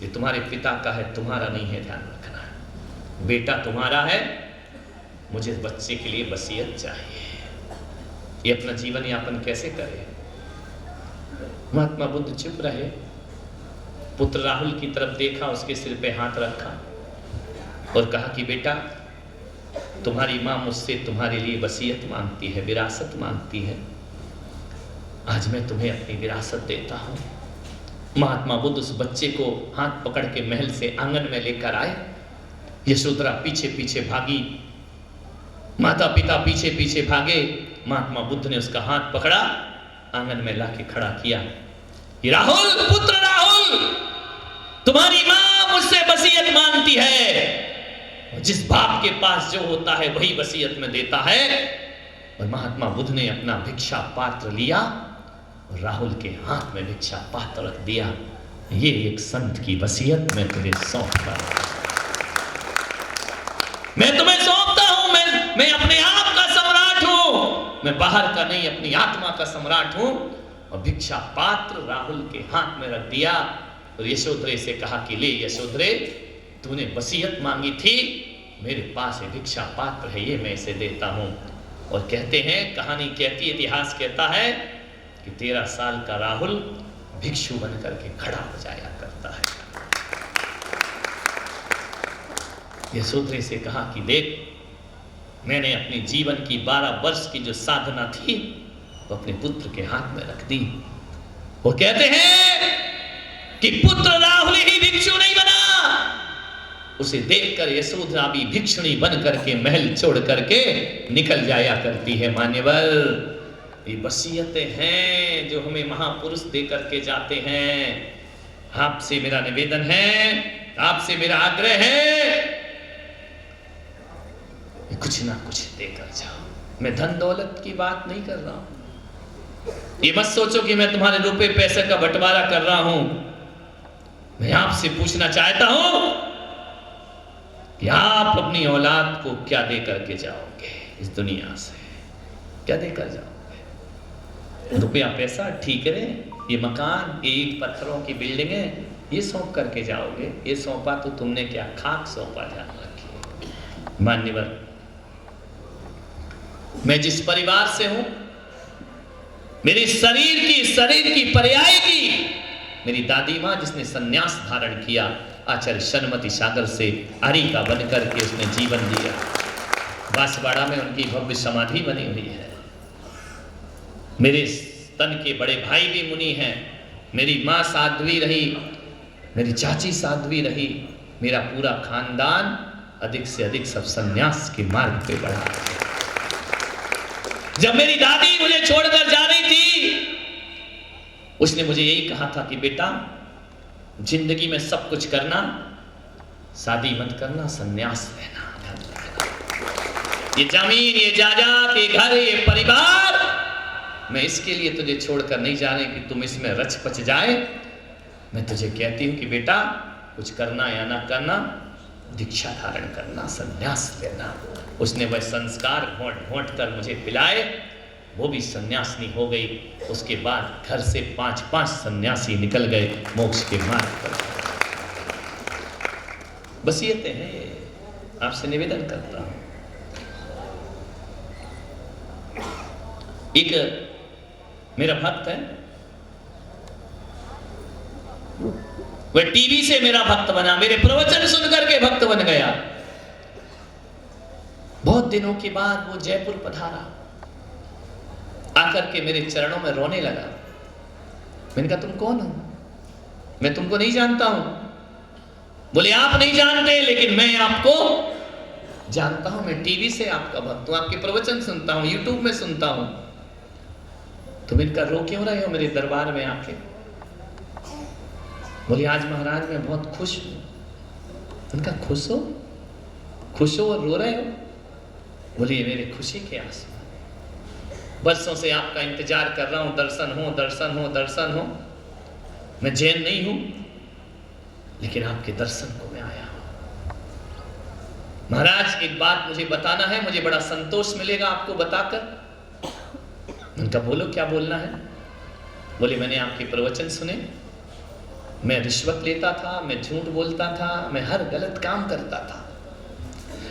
ये तुम्हारे पिता का है, तुम्हारा नहीं है, ध्यान रखना। बेटा तुम्हारा है, मुझे बच्चे के लिए वसीयत चाहिए। ये अपना जीवन यापन कैसे करे? महात्मा बुद्ध चुप रहे। पुत्र राहुल की तरफ देखा, उसके सिर पे हाथ रखा और कहा कि बेटा, तुम्हारी माँ मुझसे तुम्हारे लिए वसीयत मांगती है, विरासत मांगती है। आज मैं तुम्हें अपनी विरासत देता हूँ। महात्मा बुद्ध उस बच्चे को हाथ पकड़ के महल से आंगन में लेकर आए। यशोधरा पीछे पीछे भागी, माता पिता पीछे पीछे भागे। महात्मा बुद्ध ने उसका हाथ पकड़ा, आंगन में लाके खड़ा किया। राहुल, पुत्र राहुल, तुम्हारी मां मुझसे वसीयत मांगती है। जिस बाप के पास जो होता है वही वसीयत में देता है। और महात्मा बुद्ध ने अपना भिक्षा पात्र लिया और राहुल के हाथ में भिक्षा पात्र रख दिया। ये एक संत की वसीयत मैं तुम्हें सौंपता हूं, मैं तुम्हें सौंपता हूं। मैं अपने आप का सम्राट हूं, मैं बाहर का नहीं, अपनी आत्मा का सम्राट हूं। और भिक्षा पात्र राहुल के हाथ में रख दिया और यशोधरे से कहा कि ले यशोधरे, तूने वसीयत मांगी थी, मेरे पास ये भिक्षा पात्र है, ये मैं इसे देता हूं। और कहते हैं, कहानी कहती, इतिहास कहता है कि 13 साल का राहुल भिक्षु बन करके खड़ा हो जाया करता है। यशोधरे से कहा कि देख, मैंने अपने जीवन की 12 वर्ष की जो साधना थी वो अपने पुत्र के हाथ में रख दी। वो कहते हैं कि पुत्र राहुल ही भिक्षु नहीं बना। उसे देखकर यशोधरा भी भिक्षुणी बन करके महल छोड़ करके निकल जाया करती है। मान्यवर, ये वसीयतें हैं जो हमें महापुरुष दे करके जाते हैं। आपसे मेरा निवेदन है, आपसे मेरा आग्रह है, कुछ ना कुछ देकर जाओ। मैं धन दौलत की बात नहीं कर रहा हूं। ये मत सोचो कि मैं तुम्हारे रुपए पैसे का बंटवारा कर रहा हूं। मैं आपसे पूछना चाहता हूं कि आप अपनी औलाद को क्या दे करके जाओगे इस दुनिया से? क्या देकर जाओगे? रुपया पैसा, ठीकरे, ये मकान, ये ईंट पत्थरों की बिल्डिंगें, ये सौंप करके जाओगे? ये सौंपा तो तुमने क्या, खाक सौंपा, ध्यान रखिए। मान्यवर, मैं जिस परिवार से हूं, मेरी शरीर की पर्याय की मेरी दादी मां जिसने सन्यास धारण किया, आचार्य शर्मती सागर से आरिका बनकर के उसने जीवन दिया। बांसवाड़ा में उनकी भव्य समाधि बनी हुई है। मेरे तन के बड़े भाई भी मुनि हैं, मेरी माँ साध्वी रही, मेरी चाची साध्वी रही, मेरा पूरा खानदान अधिक से अधिक सब संन्यास के मार्ग पे बढ़ा। जब मेरी दादी मुझे छोड़कर जा रही थी, उसने मुझे यही कहा था कि बेटा जिंदगी में सब कुछ करना, शादी मत करना, संन्यास लेना। ये जमीन, ये जायदाद, ये घर, ये परिवार, मैं इसके लिए तुझे छोड़कर नहीं जा रही कि तुम इसमें रच पच जाए। मैं तुझे कहती हूं कि बेटा कुछ करना या ना करना, दीक्षा धारण करना, संन्यास लेना। उसने वह संस्कार घोंट घोंट कर मुझे पिलाए, वो भी सन्यासिनी हो गई। उसके बाद घर से 5-5 सन्यासी निकल गए मोक्ष के मार्ग पर। वसीयतें हैं, आपसे निवेदन करता हूं। एक मेरा भक्त है, वह टीवी से मेरा भक्त बना, मेरे प्रवचन सुनकर के भक्त बन गया। बहुत दिनों के बाद वो जयपुर पधारा, आकर के मेरे चरणों में रोने लगा। मैंने कहा तुम कौन हो? मैं तुमको नहीं जानता हूं। बोले आप नहीं जानते, लेकिन मैं आपको जानता हूं। मैं टीवी से आपका भक्त हूं, आपके प्रवचन सुनता हूं, यूट्यूब में सुनता हूं। तुम इनका रो क्यों रहे हो मेरे दरबार में आके? बोले आज महाराज मैं बहुत खुश हूं। उनका खुश हो? खुश हो और रो रहे हो? बोले ये मेरे खुशी के आंसू, बरसों से आपका इंतजार कर रहा हूं, दर्शन हो दर्शन हो दर्शन हो। मैं जैन नहीं हूं, लेकिन आपके दर्शन को मैं आया हूं। महाराज एक बात मुझे बताना है, मुझे बड़ा संतोष मिलेगा आपको बताकर। उनका बोलो क्या बोलना है? बोले मैंने आपके प्रवचन सुने, मैं रिश्वत लेता था, मैं झूठ बोलता था, मैं हर गलत काम करता था।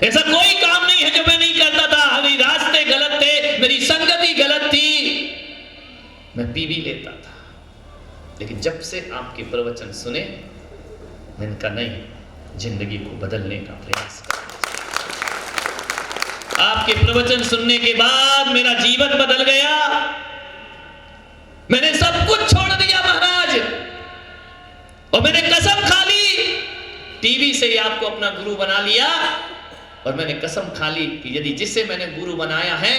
ऐसा कोई काम नहीं है जो मैं नहीं करता था। मेरे रास्ते गलत थे, मेरी संगति गलत थी, मैं पी भी लेता था। लेकिन जब से आपके प्रवचन सुने, मैंने कहा नहीं, जिंदगी को बदलने का प्रयास कर। आपके प्रवचन सुनने के बाद मेरा जीवन बदल गया। मैंने सब कुछ छोड़ दिया महाराज, और मैंने कसम खा ली, टीवी से ही आपको अपना गुरु बना लिया। और मैंने कसम खा ली कि यदि जिसे मैंने गुरु बनाया है,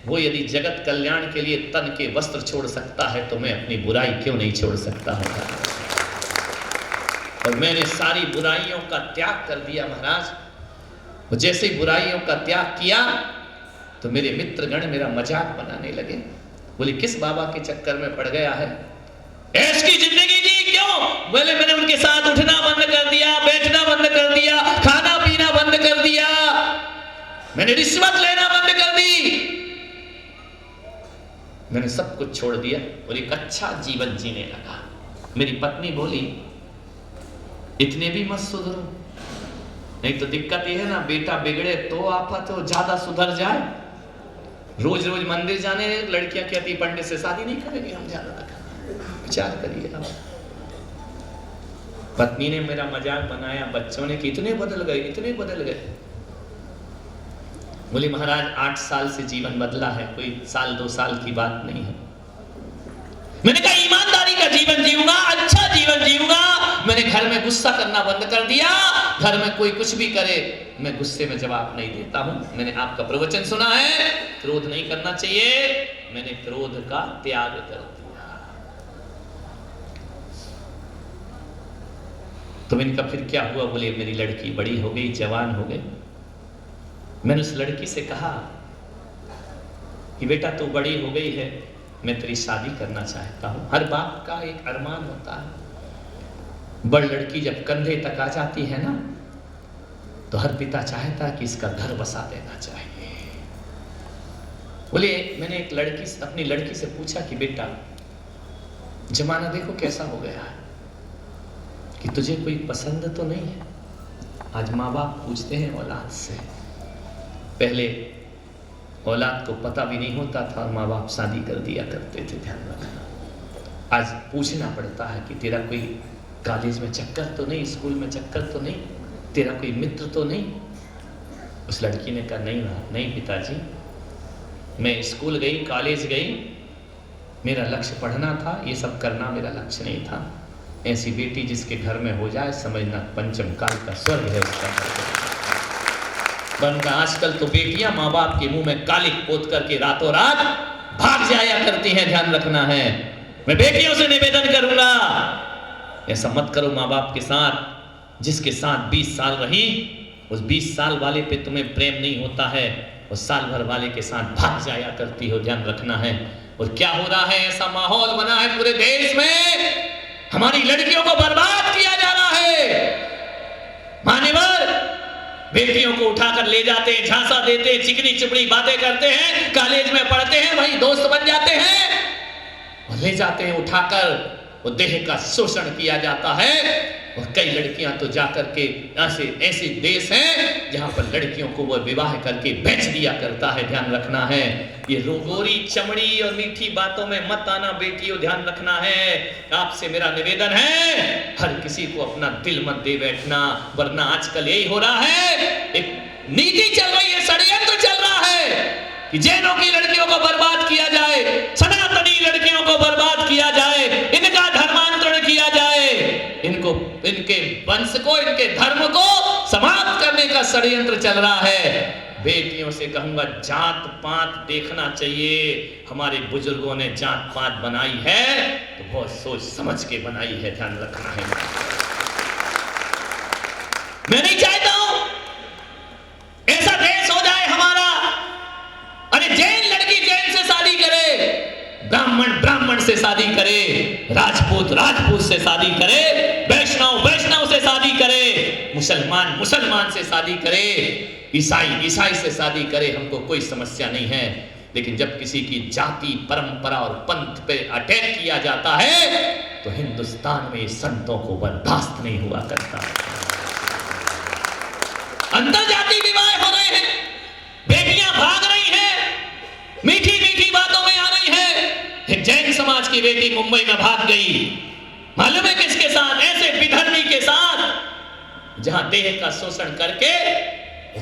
वो यदि जगत कल्याण के लिए तन के वस्त्र छोड़ सकता है, तो मैं अपनी बुराई क्यों नहीं छोड़ सकता हूं। और मैंने सारी बुराइयों का त्याग कर दिया महाराज। वो जैसे ही बुराइयों का त्याग किया, तो मेरे मित्रगण मेरा मजाक बनाने लगे। बोले किस बाबा के चक्कर में पड़ गया है? ऐश की जिंदगी जी क्यों? बोले मैंने उनके साथ उठना बंद कर दिया, बैठना बंद कर दिया, खाना पीना बंद कर दिया, मैंने रिश्वत लेना बंद कर दी, मैंने सब कुछ छोड़ दिया और एक अच्छा जीवन जीने लगा। मेरी पत्नी बोली इतने भी मत सुधरो, नहीं तो दिक्कत ये है ना, बेटा बिगड़े तो आफत हो, ज्यादा सुधर जाए। रोज रोज मंदिर जाने, लड़कियां कहती पंडित से शादी नहीं करेंगे हम, ज्यादा तक विचार करिए। अब पत्नी ने मेरा मजाक बनाया, बच्चों ने कि इतने बदल गए, इतने बदल गए। बोले महाराज 8 साल से जीवन बदला है, कोई साल 2 साल की बात नहीं है। मैंने कहा ईमानदारी का जीवन जीऊंगा, अच्छा जीवन जीऊंगा। मैंने घर में गुस्सा करना बंद कर दिया। घर में कोई कुछ भी करे, मैं गुस्से में जवाब नहीं देता हूं। मैंने आपका प्रवचन सुना है, क्रोध नहीं करना चाहिए, मैंने क्रोध का त्याग कर दिया। तो इनका फिर क्या हुआ? बोले मेरी लड़की बड़ी हो गई, जवान हो गई। मैंने उस लड़की से कहा कि बेटा तू बड़ी हो गई है, मैं तेरी शादी करना चाहता हूं। हर बाप का एक अरमान होता है। बड़ लड़की जब कंधे तक आ जाती है ना, तो हर पिता चाहता है कि इसका घर बसा देना चाहिए। बोले मैंने एक लड़की से, अपनी लड़की से पूछा कि बेटा जमाना देखो कैसा हो गया है, कि तुझे कोई पसंद तो नहीं है? आज माँ बाप पूछते हैं औलाद से। पहले औलाद को पता भी नहीं होता था और माँ बाप शादी कर दिया करते थे, ध्यान रखना। आज पूछना पड़ता है कि तेरा कोई कॉलेज में चक्कर तो नहीं, स्कूल में चक्कर तो नहीं, तेरा कोई मित्र तो नहीं? उस लड़की ने कहा नहीं पिताजी, मैं स्कूल गई, कॉलेज गई, मेरा लक्ष्य पढ़ना था, ये सब करना मेरा लक्ष्य नहीं था। ऐसी बेटी जिसके घर में हो जाए समझना पंचम काल का स्वर्ग है उसका। बनका आजकल तो बेटियां माँ बाप के मुंह में कालिक पोत करके रातों रात भाग जाया करती हैं, ध्यान रखना है। मैं बेटियों से निवेदन करूंगा ऐसा मत करो माँ बाप के साथ। जिसके साथ 20 साल रही उस 20 साल वाले पे तुम्हें प्रेम नहीं होता है, उस साल भर वाले के साथ भाग जाया करती हो, ध्यान रखना है। और क्या हो रहा है, ऐसा माहौल बना है पूरे देश में, हमारी लड़कियों को बर्बाद किया जा रहा है। मान्यवर बेटियों को उठाकर ले जाते हैं, झांसा देते हैं, चिकनी चुपड़ी बातें करते हैं, कॉलेज में पढ़ते हैं, वही दोस्त बन जाते हैं और ले जाते हैं उठाकर, वो देह का शोषण किया जाता है। और कई लड़कियां तो जाकर के ऐसे देश हैं जहां पर लड़कियों को वो विवाह करके बेच दिया करता है, ध्यान रखना है। ये रोगोरी चमड़ी और मीठी बातों में मत आना बेटियों, ध्यान रखना है। आपसे मेरा निवेदन है, हर किसी को अपना दिल मत दे बैठना, वरना आजकल यही हो रहा है, एक नीति चल रही है, षड्यंत्र चल रहा है कि जैनों की लड़कियों को बर्बाद किया जाए, सनातनी लड़कियों को बर्बाद किया जाए, इनका धर्मांतरण किया जाए, इनको, इनके वंश को, इनके धर्म को समाप्त करने का षड्यंत्र चल रहा है। बेटियों से कहूंगा जात पात देखना चाहिए। हमारे बुजुर्गों ने जात पात बनाई है तो बहुत सोच समझ के बनाई है, ध्यान रखना है। मैं नहीं चाहता हूं ऐसा देश हो जाए हमारा, अरे जैन लड़की जैन से शादी करे, ब्राह्मण ब्राह्मण से शादी करे, राजपूत राजपूत से शादी करे, वैष्णव वैष्णव से शादी करे, मुसलमान मुसलमान से शादी करे, ईसाई ईसाई से शादी करे, हमको कोई समस्या नहीं है। लेकिन जब किसी की जाति परंपरा और पंथ पे अटैक किया जाता है तो हिंदुस्तान में संतों को बर्दाश्त नहीं हुआ करता। अंतरजातीय विवाह हो रहे हैं, बेटियां भाग रही हैं, मीठी मीठी बातों में आ रही है। एक जैन समाज की बेटी मुंबई में भाग गई, मालूम है किसके साथ? ऐसे विधर्मी के साथ जहां देह का शोषण करके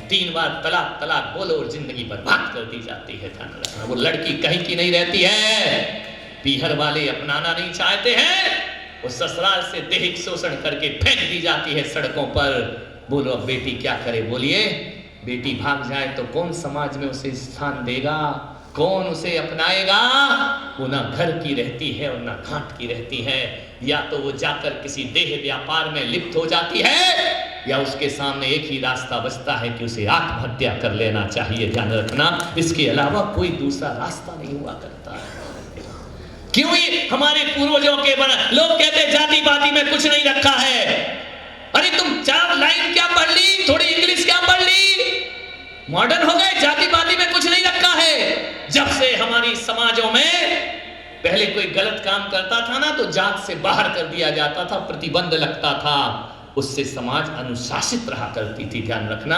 3 बार तलाक तलाक बोलो और जिंदगी बर्बाद कर दी जाती है, ध्यान रखना। वो लड़की कहीं की नहीं रहती है, पीहर वाले अपनाना नहीं चाहते हैं, वो ससुराल से देहिक शोषण करके फेंक दी जाती है सड़कों पर। बोलो अब बेटी क्या करे? बोलिए, बेटी भाग जाए तो कौन समाज में उसे स्थान देगा, कौन उसे अपनाएगा? वो ना घर की रहती है और ना घाट की रहती है, या तो वो जाकर किसी देह व्यापार में लिप्त हो जाती है, या उसके सामने एक ही रास्ता बचता है कि उसे आत्महत्या कर लेना चाहिए, ध्यान रखना। इसके अलावा कोई दूसरा रास्ता नहीं हुआ करता। क्यों? ये हमारे पूर्वजों के बना, लोग कहते हैं जाति पाति में कुछ नहीं रखा है। अरे तुम 4 लाइन क्या पढ़ ली, थोड़ी इंग्लिश क्या पढ़ ली, मॉडर्न हो गए, जाति पाति में कुछ नहीं रखा है। जब से हमारी समाजों में पहले कोई गलत काम करता था ना तो जात से बाहर कर दिया जाता था, प्रतिबंध लगता था, उससे समाज अनुशासित रहा करती थी, ध्यान रखना।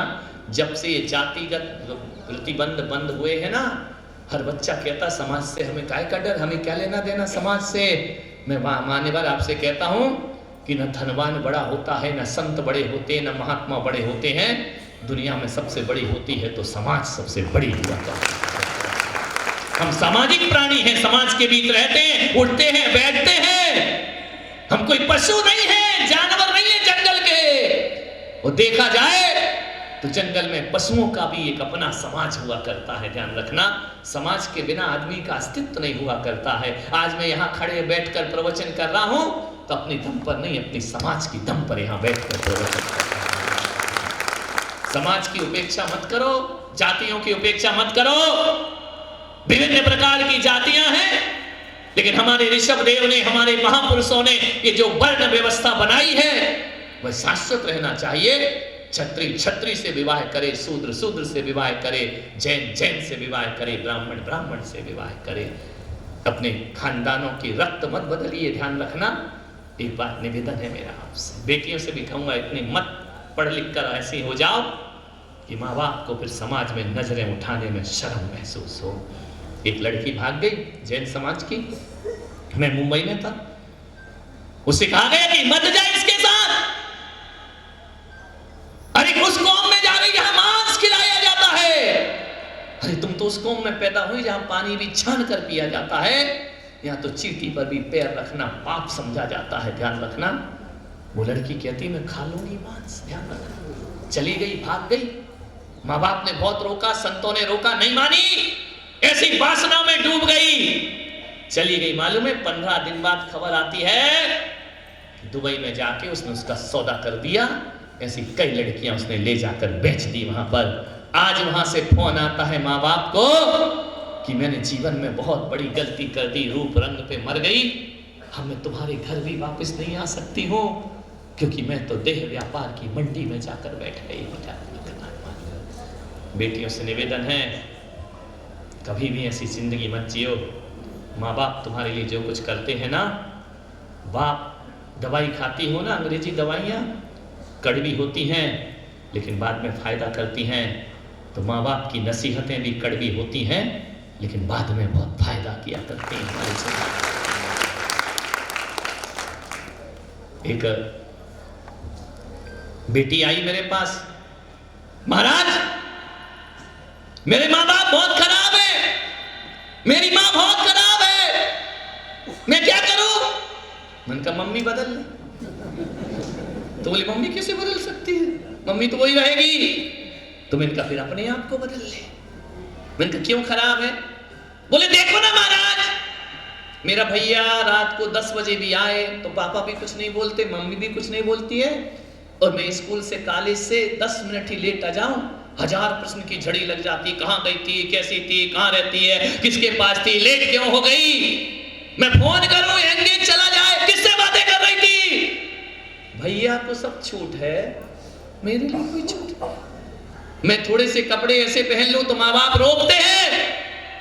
जब से ये जातिगत प्रतिबंध बंद हुए हैं ना, हर बच्चा कहता समाज से हमें काय का डर, हमें क्या लेना देना समाज से। मैं मान्यवर आपसे कहता हूं कि न धनवान बड़ा होता है, न संत बड़े होते हैं, न महात्मा बड़े होते हैं, दुनिया में सबसे बड़ी होती है तो समाज सबसे बड़ी हुआ करती है। हम सामाजिक प्राणी हैं, समाज के बीच रहते हैं, उठते हैं, बैठते हैं। हम कोई पशु नहीं है, जानवर नहीं है जंगल के। और देखा जाए तो जंगल में पशुओं का भी एक अपना समाज हुआ करता है, ध्यान रखना। समाज के बिना आदमी का अस्तित्व नहीं हुआ करता है। आज मैं यहाँ खड़े बैठकर प्रवचन कर रहा हूँ तो अपनी दम पर नहीं, अपनी समाज की दम पर यहाँ बैठकर प्रवचन कर रहा हूँ। समाज की उपेक्षा मत करो, जातियों की उपेक्षा मत करो। विभिन्न प्रकार की जातियां हैं, लेकिन हमारे ऋषभ देव ने, हमारे महापुरुषों ने ये जो वर्ण व्यवस्था बनाई है वह शाश्वत रहना चाहिए। क्षत्रिय क्षत्रिय से विवाह करे, शूद्र शूद्र से विवाह करे, जैन जैन से विवाह करे, ब्राह्मण ब्राह्मण से विवाह करे। अपने खानदानों की रक्त मत बदलिए, ध्यान रखना। एक बात निवेदन है मेरा आपसे, बेटियों से भी कहूंगा, इतनी मत पढ़ लिख कर ऐसी हो जाओ कि माँ बाप को फिर समाज में नजरें उठाने में शर्म महसूस हो। एक लड़की भाग गई जैन समाज की, मैं मुंबई में था, उसे कहा गया कि मत जा इसके साथ। अरे उस कौम में जा रही जहां मांस खिलाया जाता है। अरे तुम तो उस कौम में पैदा हुई जहां पानी भी छान कर पिया जाता है, यहाँ तो चींटी पर भी पैर रखना पाप समझा जाता है, ध्यान रखना। वो लड़की कहती मैं खा लूंगी मांस, ध्यान रखना। चली गई, भाग गई। माँ बाप ने बहुत रोका, संतों ने रोका, नहीं मानी, ऐसी वासना में डूब गई, चली गई। मालूम है 15 दिन बाद खबर आती है दुबई में जाके उसने उसका सौदा कर दिया। ऐसी कई लड़कियां उसने ले जाकर बेच दी वहां पर। आज वहां से फोन आता है माँ बाप को कि मैंने जीवन में बहुत बड़ी गलती कर दी, रूप रंग पे मर गई, अब मैं तुम्हारे घर भी वापस नहीं आ सकती हूँ क्योंकि मैं तो देह व्यापार की मंडी में जाकर बैठ गई। बेटियों से निवेदन है, कभी भी ऐसी जिंदगी मत जियो। माँ बाप तुम्हारे लिए जो कुछ करते हैं ना, बाप दवाई खाती हो ना, अंग्रेजी दवाइयाँ कड़वी होती हैं लेकिन बाद में फायदा करती हैं, तो माँ बाप की नसीहतें भी कड़वी होती हैं लेकिन बाद में बहुत फायदा किया करती हैं हमारे जीवन। एक बेटी आई मेरे पास, महाराज मेरे माँ बाप बहुत खराब है, मेरी माँ बहुत खराब है, मैं क्या करूं? मैंने कहा मम्मी बदल ले। तो बोले मम्मी कैसे बदल सकती है, मम्मी तो वही रहेगी। तो मैंने कहा फिर अपने आप को बदल ले। मैंने कहा क्यों खराब है? बोले देखो ना महाराज, मेरा भैया रात को 10 बजे भी आए तो पापा भी कुछ नहीं बोलते, मम्मी भी कुछ नहीं बोलती है, और मैं स्कूल से कॉलेज से 10 मिनट ही लेट आ जाऊं, 1000 प्रश्न की झड़ी लग जाती, कहाँ गई थी, कैसी थी, कहाँ रहती है, किसके पास थी, लेट क्यों हो गई, मैं फोन करूं एंगेज चला जाए, किससे बातें कर रही थी। भैया को सब छूट है, मेरे लिए कोई छूट नहीं। मैं थोड़े से कपड़े ऐसे पहन लूं तो माँ बाप रोकते हैं,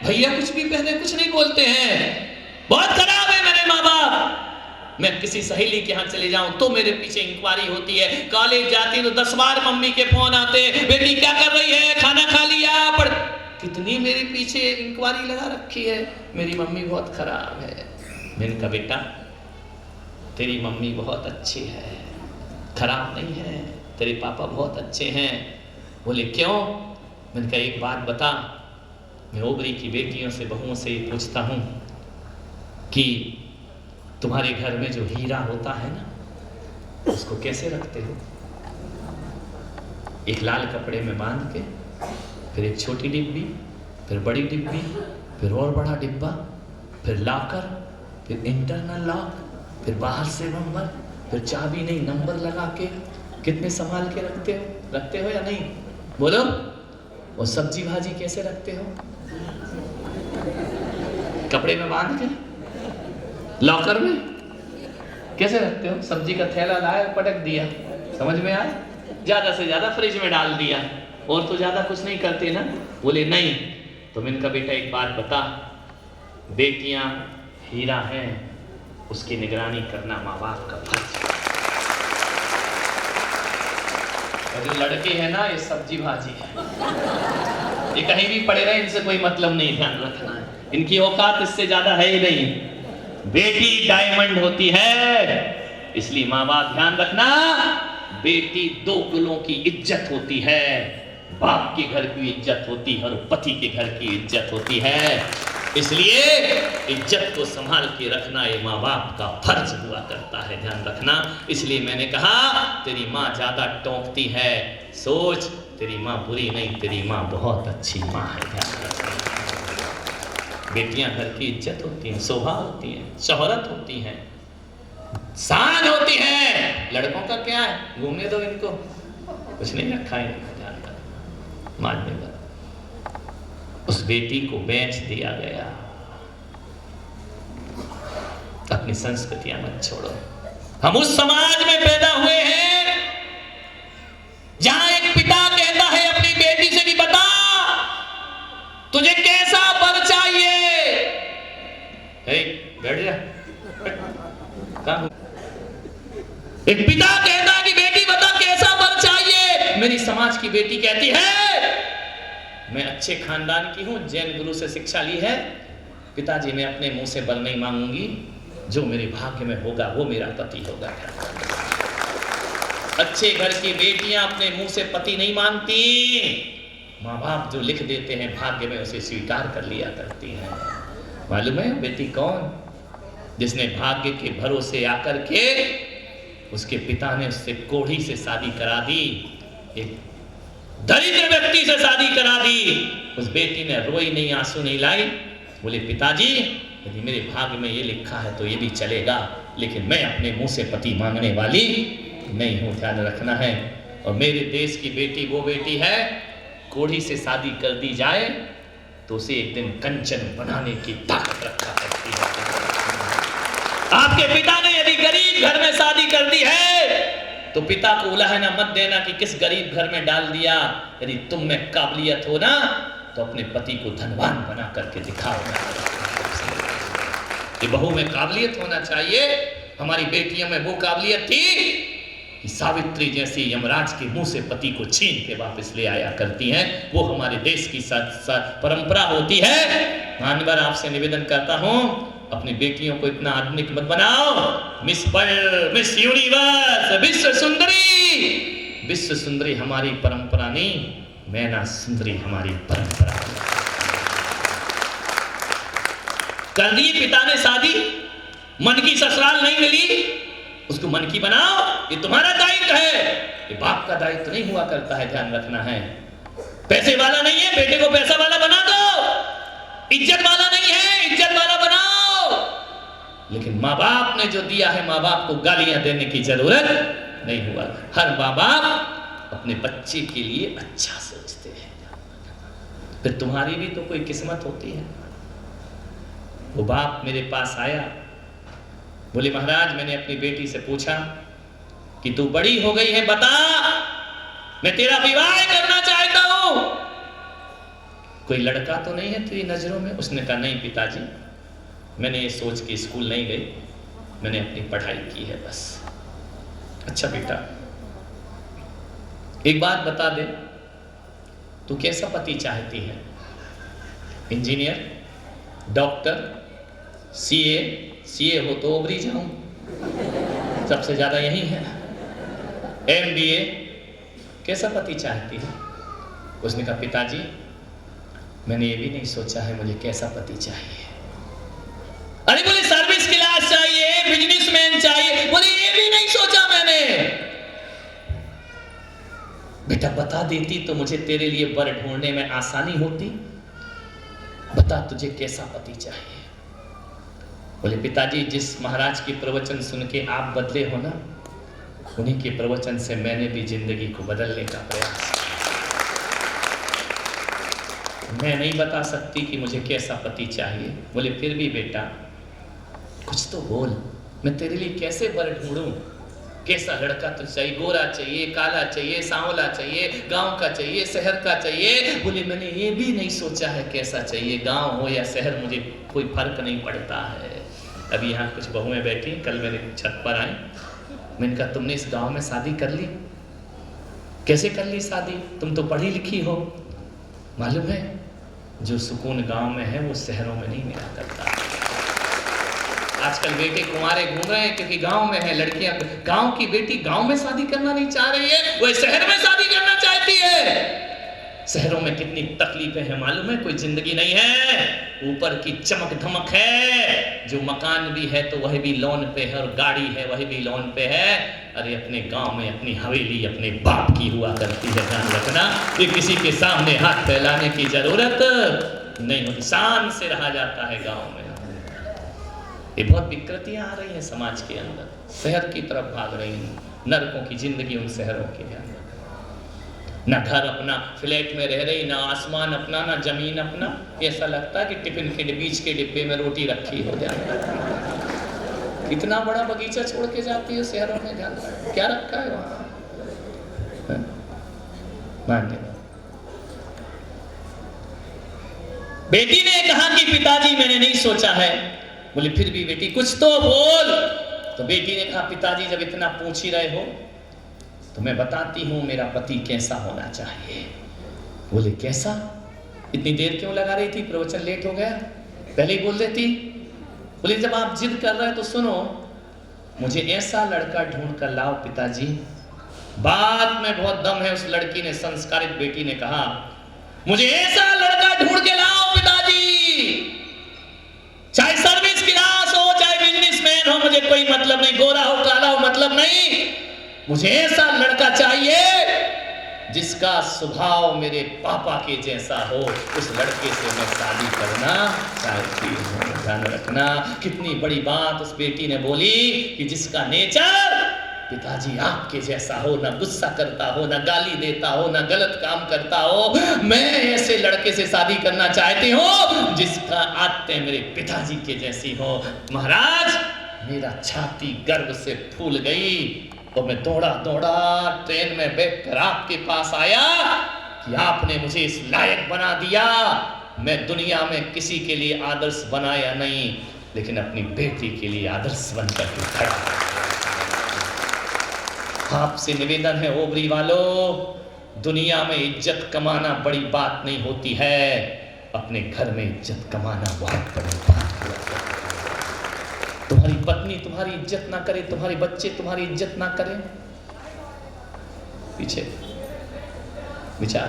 भैया कुछ भी पहने कुछ नहीं बोलते हैं। बहुत खराब है मेरे माँ बाप। मैं किसी सहेली के यहाँ चले जाऊं तो मेरे पीछे इंक्वायरी होती है, कॉलेज जाती तो 10 बार मम्मी के फोन आते, बेटी क्या कर रही है, खाना खा लिया, पर कितनी मेरे पीछे इंक्वायरी लगा रखी है, मेरी मम्मी बहुत खराब है। मैंने कहा बेटा तेरी मम्मी बहुत अच्छी है, खराब नहीं है, तेरे पापा बहुत अच्छे हैं। बोले क्यों? मैंने कहा एक बात बता, मैं ओबरी की बेटियों से बहुओं से पूछता हूँ कि तुम्हारे घर में जो हीरा होता है ना उसको कैसे रखते हो? एक लाल कपड़े में बांध के, फिर एक छोटी डिब्बी, फिर बड़ी डिब्बी, फिर और बड़ा डिब्बा, फिर लॉकर, फिर इंटरनल लॉक, फिर बाहर से नंबर, फिर चाबी नहीं नंबर लगा के कितने संभाल के रखते हो या नहीं? बोलो। और सब्जी भाजी कैसे रखते हो? कपड़े में बांध के, लॉकर में कैसे रखते हो? सब्जी का थैला लाया पटक दिया, समझ में आया? ज्यादा से ज्यादा फ्रिज में डाल दिया, और तो ज्यादा कुछ नहीं करते ना। बोले नहीं। तो मैंने कहा बेटा एक बात बता, बेटियां हीरा हैं, उसकी निगरानी करना माँ बाप का फर्ज है। और जो लड़के हैं ना ये सब्जी भाजी है, ये कहीं भी पड़े रहे, इनसे कोई मतलब नहीं, ध्यान रखना है, इनकी औकात इससे ज्यादा है ही नहीं। बेटी डायमंड होती है, इसलिए माँ बाप ध्यान रखना, बेटी 2 कुलों की इज्जत होती है, बाप के घर की इज्जत होती है और पति के घर की इज्जत होती है। इसलिए इज्जत को संभाल के रखना ये माँ बाप का फर्ज हुआ करता है, ध्यान रखना। इसलिए मैंने कहा तेरी माँ ज्यादा टोंकती है, सोच तेरी माँ बुरी नहीं, तेरी माँ बहुत अच्छी माँ है, ध्यान रखना। बेटियां घर की इज्जत होती हैं, शोभा होती है, शोहरत होती है, शान होती है। लड़कों का क्या है, घूमने दो इनको, कुछ नहीं रखा है, ध्यान रखना। मानने का उस बेटी को बेच दिया गया। अपनी संस्कृतियां मत छोड़ो। हम उस समाज में पैदा हुए हैं जहां एक पिता कहता है अपनी बेटी से कि बता तुझे कैसा वर चाहिए। बैठ जा। एक पिता कहता है कि बेटी बता कैसा वर चाहिए। मेरी समाज की बेटी कहती है मैं अच्छे खानदान की हूँ, जैन गुरु से शिक्षा ली है, पिताजी मैं अपने मुंह से वर नहीं मांगूंगी, जो मेरे भाग्य में होगा वो मेरा पति होगा। अच्छे घर की बेटियां अपने मुंह से पति नहीं मांगती, माँ बाप जो लिख देते हैं भाग्य में उसे स्वीकार कर लिया करती हैं। मालूम है बेटी कौन? जिसने भाग्य के भरोसे आकर के उसके पिता ने उससे कोढ़ी से शादी करा दी, एक दरिद्र व्यक्ति से शादी करा दी। उस बेटी ने रोई नहीं, आंसू नहीं लाई, बोले पिताजी यदि मेरे भाग्य में ये लिखा है तो ये भी चलेगा, लेकिन मैं अपने मुंह से पति मांगने वाली नहीं हूं, ध्यान रखना है। और मेरे देश की बेटी वो बेटी है, कोढ़ी से शादी कर दी जाए तो उसे एक दिन कंचन बनाने की ताकत रखा करती है। आपके पिता ने यदि गरीब घर में शादी कर दी है तो पिता को उलाहना मत देना कि किस गरीब घर में डाल दिया। यदि तुम में काबिलियत हो ना तो अपने पति को धनवान बना करके दिखाओ। कि बहू में काबिलियत होना चाहिए। हमारी बेटियों में वो काबिलियत थी कि सावित्री जैसी यमराज के मुंह से पति को छीन के वापस ले आया करती हैं। वो हमारे देश की परंपरा होती है। मानवर आपसे निवेदन करता हूं, अपनी बेटियों को इतना आधुनिक मत बनाओ। मिस वर्ल्ड, मिस यूनिवर्स, विश्व सुंदरी, विश्व सुंदरी हमारी परंपरा नहीं, मैना सुंदरी हमारी परंपरा। कर दी पिता ने शादी, मन की ससुराल नहीं मिली, उसको मन की बनाओ। ये तुम्हारा दायित्व है, ये बाप का दायित्व नहीं हुआ करता है, ध्यान रखना है। पैसे वाला नहीं है, बेटे को पैसा वाला बना दो। इज्जत वाला नहीं है, इज्जत वाला बनाओ। लेकिन माँ बाप ने जो दिया है, माँ बाप को गालियां देने की जरूरत नहीं हुआ। हर माँ बाप अपने बच्चे के लिए अच्छा सोचते हैं। फिर तुम्हारी भी तो कोई किस्मत होती है। वो बाप मेरे पास आया, बोले महाराज मैंने अपनी बेटी से पूछा कि तू बड़ी हो गई है, बता मैं तेरा विवाह करना चाहता हूं। कोई लड़का तो नहीं है तेरी नजरों में? उसने कहा नहीं पिताजी, मैंने ये सोच के स्कूल नहीं गई, मैंने अपनी पढ़ाई की है बस। अच्छा बेटा एक बात बता दे, तू कैसा पति चाहती है? इंजीनियर, डॉक्टर, सीए हो तो ओवरी जाऊं, सबसे ज्यादा यही है। MBA, कैसा पति चाहती है? उसने कहा पिताजी मैंने ये भी नहीं सोचा है मुझे कैसा पति चाहिए। अरे बोले सर्विस क्लास चाहिए, बिजनेसमैन चाहिए, बोले ये भी नहीं सोचा मैंने। बेटा बता देती तो मुझे तेरे लिए वर ढूंढने में आसानी होती। बता तुझे कैसा पति चाहिए? बोले पिताजी जिस महाराज की प्रवचन सुन के आप बदले हो ना, उन्हीं के प्रवचन से मैंने भी जिंदगी को बदलने का प्रयास। मैं नहीं बता सकती कि मुझे कैसा पति चाहिए। बोले फिर भी बेटा कुछ तो बोल, मैं तेरे लिए कैसे वर ढूंढूं? कैसा लड़का तो चाहिए? गोरा चाहिए, काला चाहिए, सांवला चाहिए, गांव का चाहिए, शहर का चाहिए? बोले मैंने ये भी नहीं सोचा है कैसा चाहिए, गांव हो या शहर मुझे कोई फर्क नहीं पड़ता है। अभी यहाँ कुछ बहुएं बैठी, कल मेरे छत पर आए, मैंने कहा तुमने इस गांव में शादी कर ली? कैसे कर ली शादी? तुम तो पढ़ी लिखी हो। मालूम है जो सुकून गांव में है वो शहरों में नहीं मिला करता। आजकल बेटे कुंवारे घूम रहे हैं क्योंकि गांव में है। लड़कियां, गांव की बेटी गांव में शादी करना नहीं चाह रही है, वो शहर में शादी करना चाहती है। शहरों में कितनी तकलीफें हैं मालूम है? कोई जिंदगी नहीं है, ऊपर की चमक धमक है, जो मकान भी है तो वही भी लोन पे है और गाड़ी है वही भी लोन पे है। अरे अपने गांव में अपनी हवेली अपने बाप की हुआ करती है, ध्यान रखना। ये किसी के सामने हाथ फैलाने की जरूरत नहीं होती, शान से रहा जाता है गांव में। ये बहुत विकृतियां आ रही हैं समाज के अंदर, शहर की तरफ भाग रही हैं। नरकों की जिंदगी उन शहरों के अंदर, ना घर अपना, फ्लैट में रह रही, ना आसमान अपना, ना जमीन अपना। ऐसा लगता है कि टिफिन के बीच के डिब्बे में रोटी रखी हो जाए। कितना बड़ा बगीचा छोड़ के जाती है शहरों में, ध्यान क्या रखा है वहां? मानते बेटी ने कहा कि पिताजी मैंने नहीं सोचा है। बोले फिर भी बेटी कुछ तो बोल। तो बेटी ने कहा पिताजी जब इतना पूछ ही रहे हो तो मैं बताती हूं मेरा पति कैसा होना चाहिए। बोले कैसा? इतनी देर क्यों लगा रही थी? प्रवचन लेट हो गया, पहले ही बोल देती। बोले जब आप जिद कर रहे हैं तो सुनो, मुझे ऐसा लड़का ढूंढ कर लाओ पिताजी। बात में बहुत दम है। उस लड़की ने, संस्कारित बेटी ने कहा मुझे ऐसा लड़का ढूंढ के लाओ पिताजी, चाहे सर्विस क्लास हो, चाहे बिजनेस कोई मतलब नहीं, गोरा हो काला हो मतलब नहीं, मुझे ऐसा लड़का चाहिए जिसका स्वभाव मेरे पापा के जैसा हो, उस लड़के से मैं शादी करना चाहती हूँ। ध्यान रखना, कितनी बड़ी बात उस बेटी ने बोली कि जिसका नेचर पिताजी आपके जैसा हो, ना गुस्सा करता हो, ना गाली देता हो, ना गलत काम करता हो। मैं ऐसे लड़के से शादी करना चाहती हूँ जिसका आदतें मेरे पिताजी के जैसी हो। महाराज, मेरा छाती गर्व से फूल गई और मैं दौड़ा दौड़ा ट्रेन में बैठकर आपके पास आया कि आपने मुझे इस लायक बना दिया। मैं दुनिया में किसी के लिए आदर्श बनाया नहीं, लेकिन अपनी बेटी के लिए आदर्श बनकर के खड़ा। आपसे निवेदन है ओबरी वालों, दुनिया में इज्जत कमाना बड़ी बात नहीं होती है, अपने घर में इज्जत कमाना बहुत बड़ी बात है। तुम्हारी पत्नी तुम्हारी इज्जत ना करे, तुम्हारे बच्चे तुम्हारी इज्जत ना करें, पीछे विचार।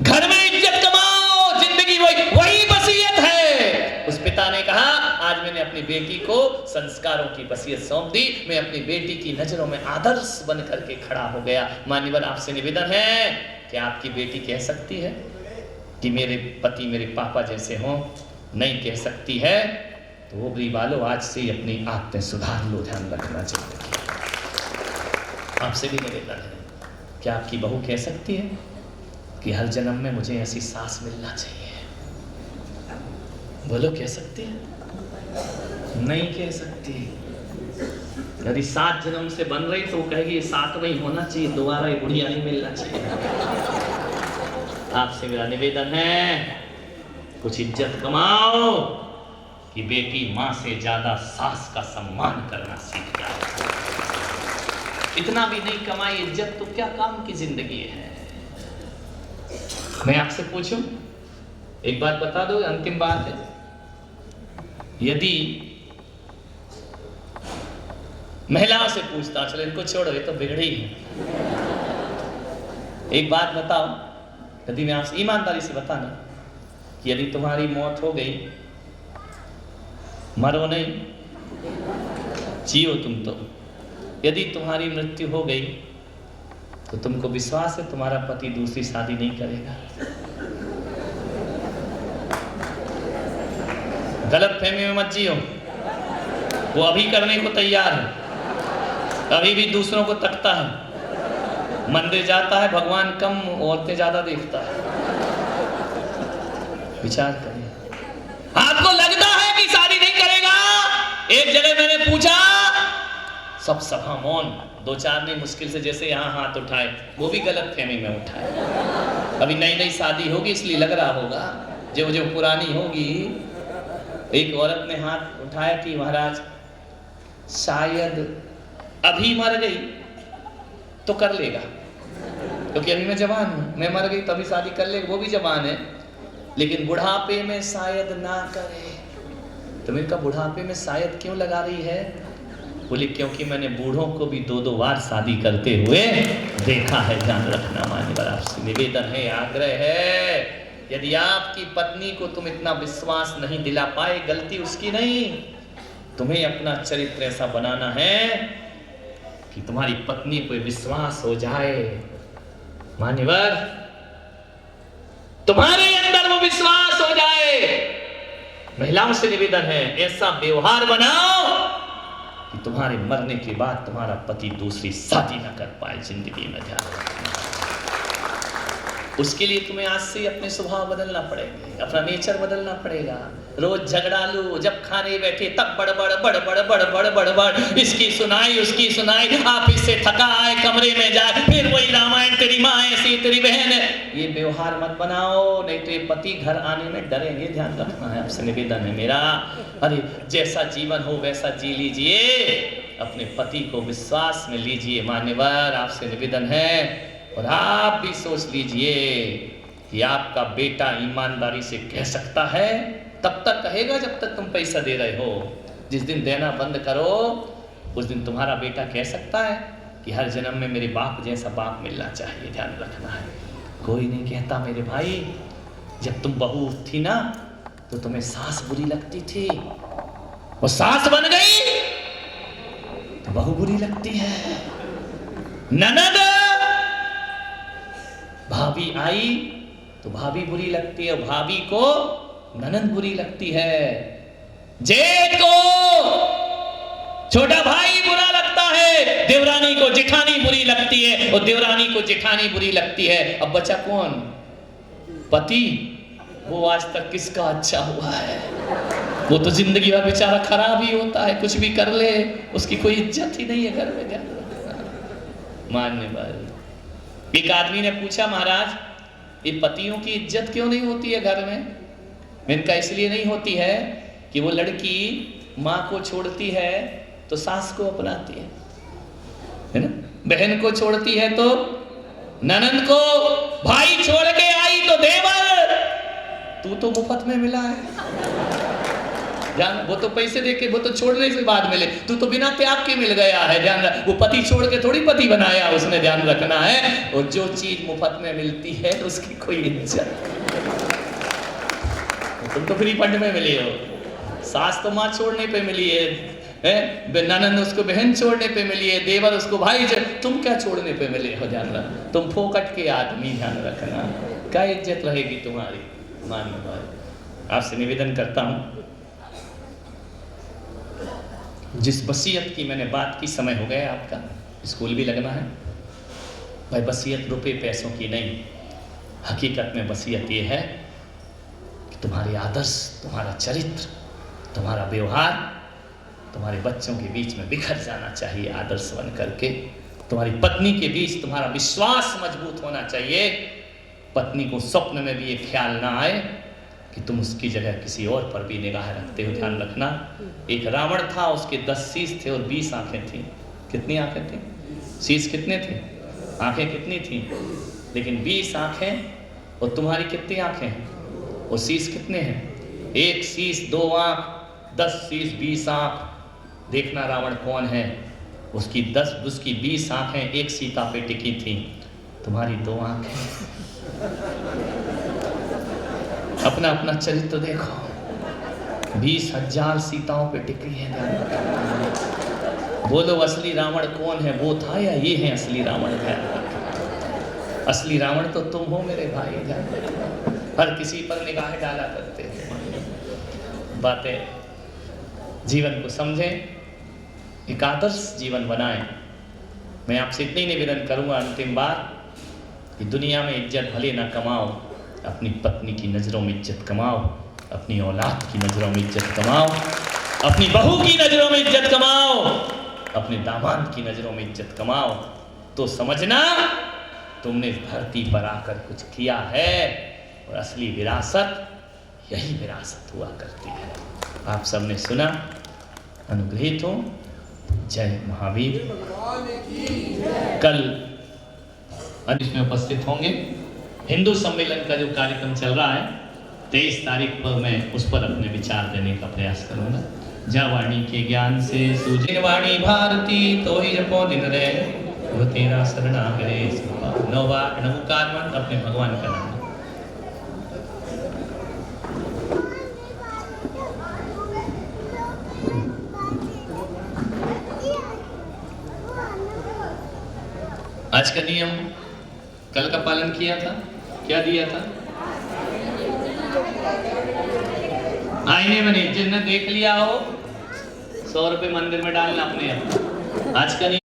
घर में इज्जत कमाओ, जिंदगी वही वसीयत है। उस पिता ने कहा, आज मैंने अपनी बेटी को संस्कारों की वसीयत सौंप दी, मैं अपनी बेटी की नजरों में आदर्श बन करके खड़ा हो गया। मान्यवर, आपसे निवेदन है कि आपकी बेटी कह सकती है कि मेरे पति मेरे पापा जैसे हों? नहीं कह सकती है, तो वो भी वालों आज से ही अपनी आदतें सुधार लो, ध्यान रखना चाहिए। आपसे भी निवेदन है कि आपकी बहू कह सकती है कि हर जन्म में मुझे ऐसी सास मिलना चाहिए? बोलो, कह सकती है? नहीं कह सकती। यदि 7 जन्म से बन रही तो वो कहेगी 7 में ही होना चाहिए, दोबारा ये बुढ़िया नहीं मिलना चाहिए। आपसे मेरा निवेदन है, कुछ इज्जत कमाओ कि बेटी मां से ज्यादा सास का सम्मान करना सीख जाए। इतना भी नहीं कमाई इज्जत तो क्या काम की जिंदगी है। मैं आपसे पूछूं, एक बात बता दो, अंतिम बात है। यदि महिलाओं से पूछता, चलो इनको छोड़ो, ये तो बिगड़ी है। एक बात बताओ, यदि मैं आपसे ईमानदारी से बताना कि यदि तुम्हारी मौत हो गई, मरो नहीं, जियो तुम तो, यदि तुम्हारी मृत्यु हो गई तो तुमको विश्वास है तुम्हारा पति दूसरी शादी नहीं करेगा? गलत फहमी में मत जियो, वो अभी करने को तैयार है, अभी भी दूसरों को तकता है, मंदिर जाता है, भगवान कम औरतें ज्यादा देखता है। विचार करिए। आपको लगता है कि शादी नहीं करेगा? एक जगह मैंने पूछा, सब सभा मौन, 2-4 ने मुश्किल से जैसे यहाँ हाथ उठाए, वो भी गलत फहमी में उठाए। अभी नई नई शादी होगी इसलिए लग रहा होगा, जो पुरानी होगी। एक औरत ने हाथ उठाया कि महाराज शायद अभी मर गई तो कर लेगा, क्योंकि अभी मैं जवान हूं, मैं मर गई तो अभी शादी कर लेगा, वो भी जवान है, लेकिन बुढ़ापे में शायद ना करे। तो मैंने कहा बुढ़ापे में शायद क्यों लगा रही है? बोले क्योंकि मैंने बूढ़ों को भी 2-2 बार शादी करते हुए देखा है। ध्यान रखना मान्यवर, आपसे निवेदन है, आग्रह है, यदि आपकी पत्नी को तुम इतना विश्वास नहीं दिला पाए, गलती उसकी नहीं, तुम्हें अपना चरित्र ऐसा बनाना है कि तुम्हारी पत्नी को विश्वास हो जाए। मान्यवर, तुम्हारे अंदर वो विश्वास हो जाए। महिलाओं से निवेदन है, ऐसा व्यवहार बनाओ कि तुम्हारे मरने के बाद तुम्हारा पति दूसरी शादी ना कर पाए जिंदगी में। ध्यान रखना, उसके लिए तुम्हें आज से अपने स्वभाव बदलना पड़ेंगे, अपना नेचर बदलना पड़ेगा। रोज झगड़ा लो, जब खाने बैठे तब बड़बड़, इसकी सुनाई उसकी सुनाई, ऑफिस से थका आए कमरे में जाए फिर वही रामायण, तेरी माँ ऐसी तेरी बहन है। ये व्यवहार मत बनाओ, नहीं तो ये पति घर आने में डरेंगे। ध्यान रखना है, आपसे निवेदन है मेरा। अरे जैसा जीवन हो वैसा जी लीजिए, अपने पति को विश्वास में लीजिए। मान्यवर, आपसे निवेदन है, और आप भी सोच लीजिए कि आपका बेटा ईमानदारी से कह सकता है, तब तक कहेगा जब तक तुम पैसा दे रहे हो। जिस दिन देना बंद करो उस दिन तुम्हारा बेटा कह सकता है कि हर जन्म में मेरे बाप जैसा बाप मिलना चाहिए। ध्यान रखना है, कोई नहीं कहता मेरे भाई। जब तुम बहू थी ना तो तुम्हें सास बुरी लगती थी, वो सास बन गई तो बहू बुरी लगती है, ननद भाभी आई तो भाभी बुरी लगती है, भाभी को ननद बुरी लगती है, जेठ को छोटा भाई बुरा लगता है, देवरानी को जेठानी बुरी लगती है और देवरानी को जेठानी बुरी लगती है। अब बचा कौन? पति। वो आज तक किसका अच्छा हुआ है? वो तो जिंदगी भर बेचारा खराब ही होता है, कुछ भी कर ले उसकी कोई इज्जत ही नहीं है घर में। क्या मानने वाले। एक आदमी ने पूछा, महाराज ये पतियों की इज्जत क्यों नहीं होती है घर में? इनका इसलिए नहीं होती है कि वो लड़की माँ को छोड़ती है तो सास को अपनाती है ना, बहन को छोड़ती है तो ननद को, भाई छोड़ के आई तो देवर, तू तो मुफ्त में मिला है जान, वो तो पैसे देके, वो तो छोड़ने से बाद मिले, तू तो बिना त्याग के मिल गया है। ध्यान रख, वो पति छोड़ के थोड़ी पति बनाया उसने, ध्यान रखना है। और जो चीज मुफ्त में मिलती है उसकी कोई इज्जत, तुम तो फ्री फंड में मिली हो। सास तो माँ छोड़ने पे मिली है, ननद उसको बहन छोड़ने पे मिली है, देवर उसको भाई, तुम क्या छोड़ने पे मिले हो? ध्यान रख, तुम फोकट के आदमी, ध्यान रखना, क्या इज्जत रहेगी तुम्हारी? मानने वाले, आपसे निवेदन करता हूं, जिस वसीयत की मैंने बात की, समय हो गया आपका, स्कूल भी लगना है भाई। वसीयत रुपए पैसों की नहीं, हकीकत में वसीयत ये है कि तुम्हारे आदर्श, तुम्हारा चरित्र, तुम्हारा व्यवहार तुम्हारे बच्चों के बीच में बिखर जाना चाहिए आदर्श बन करके। तुम्हारी पत्नी के बीच तुम्हारा विश्वास मजबूत होना चाहिए। पत्नी को स्वप्न में भी ये ख्याल ना आए कि तुम उसकी जगह किसी और पर भी निगाह रखते हो। ध्यान रखना, एक रावण था, उसके 10 शीश थे और 20 आंखें थी। कितनी आंखें थी? शीश कितने थे? आंखें कितनी थी? लेकिन 20 आंखें। और तुम्हारी कितनी आंखें हैं? और शीश कितने हैं? 1 शीश 2 आंख, 10 शीश 20 आंख। देखना रावण कौन है। उसकी 20 आंखें एक सीता पे टिकी थी, तुम्हारी 2 आंखें। अपना अपना चरित्र देखो, 20,000 सीताओं पे टिकी है। बोलो असली रावण कौन है? वो था या ये है असली रावण? असली रावण तो तुम हो मेरे भाई। हर किसी पर निगाह डाला करते हैं। बातें जीवन को समझें, एक आदर्श जीवन बनाएं। मैं आपसे इतनी निवेदन करूंगा अंतिम बार कि दुनिया में इज्जत भले ना कमाओ, अपनी पत्नी की नज़रों में इज्जत कमाओ, अपनी औलाद की नज़रों में इज्जत कमाओ, अपनी बहू की नज़रों में इज्जत कमाओ, अपने दामाद की नज़रों में इज्जत कमाओ। तो समझना तुमने धरती पर आकर कुछ किया है, और असली विरासत यही विरासत हुआ करती है। आप सबने सुना, अनुग्रहित हो। जय महावीर। कल इसमें उपस्थित होंगे। हिंदू सम्मेलन का जो कार्यक्रम चल रहा है 23 तारीख पर, मैं उस पर अपने विचार देने का प्रयास करूंगा। जा वाणी के ज्ञान से सूझे वाणी भारती, तो ही जपो दिन रे वो तेरा शरणागरे। नमोकार मंत्र अपने भगवान का नाम। आज का नियम कल का पालन किया था। क्या दिया था? आईने में नहीं, जिसने देख लिया हो 100 रुपए मंदिर में डालना अपने। आज का नियम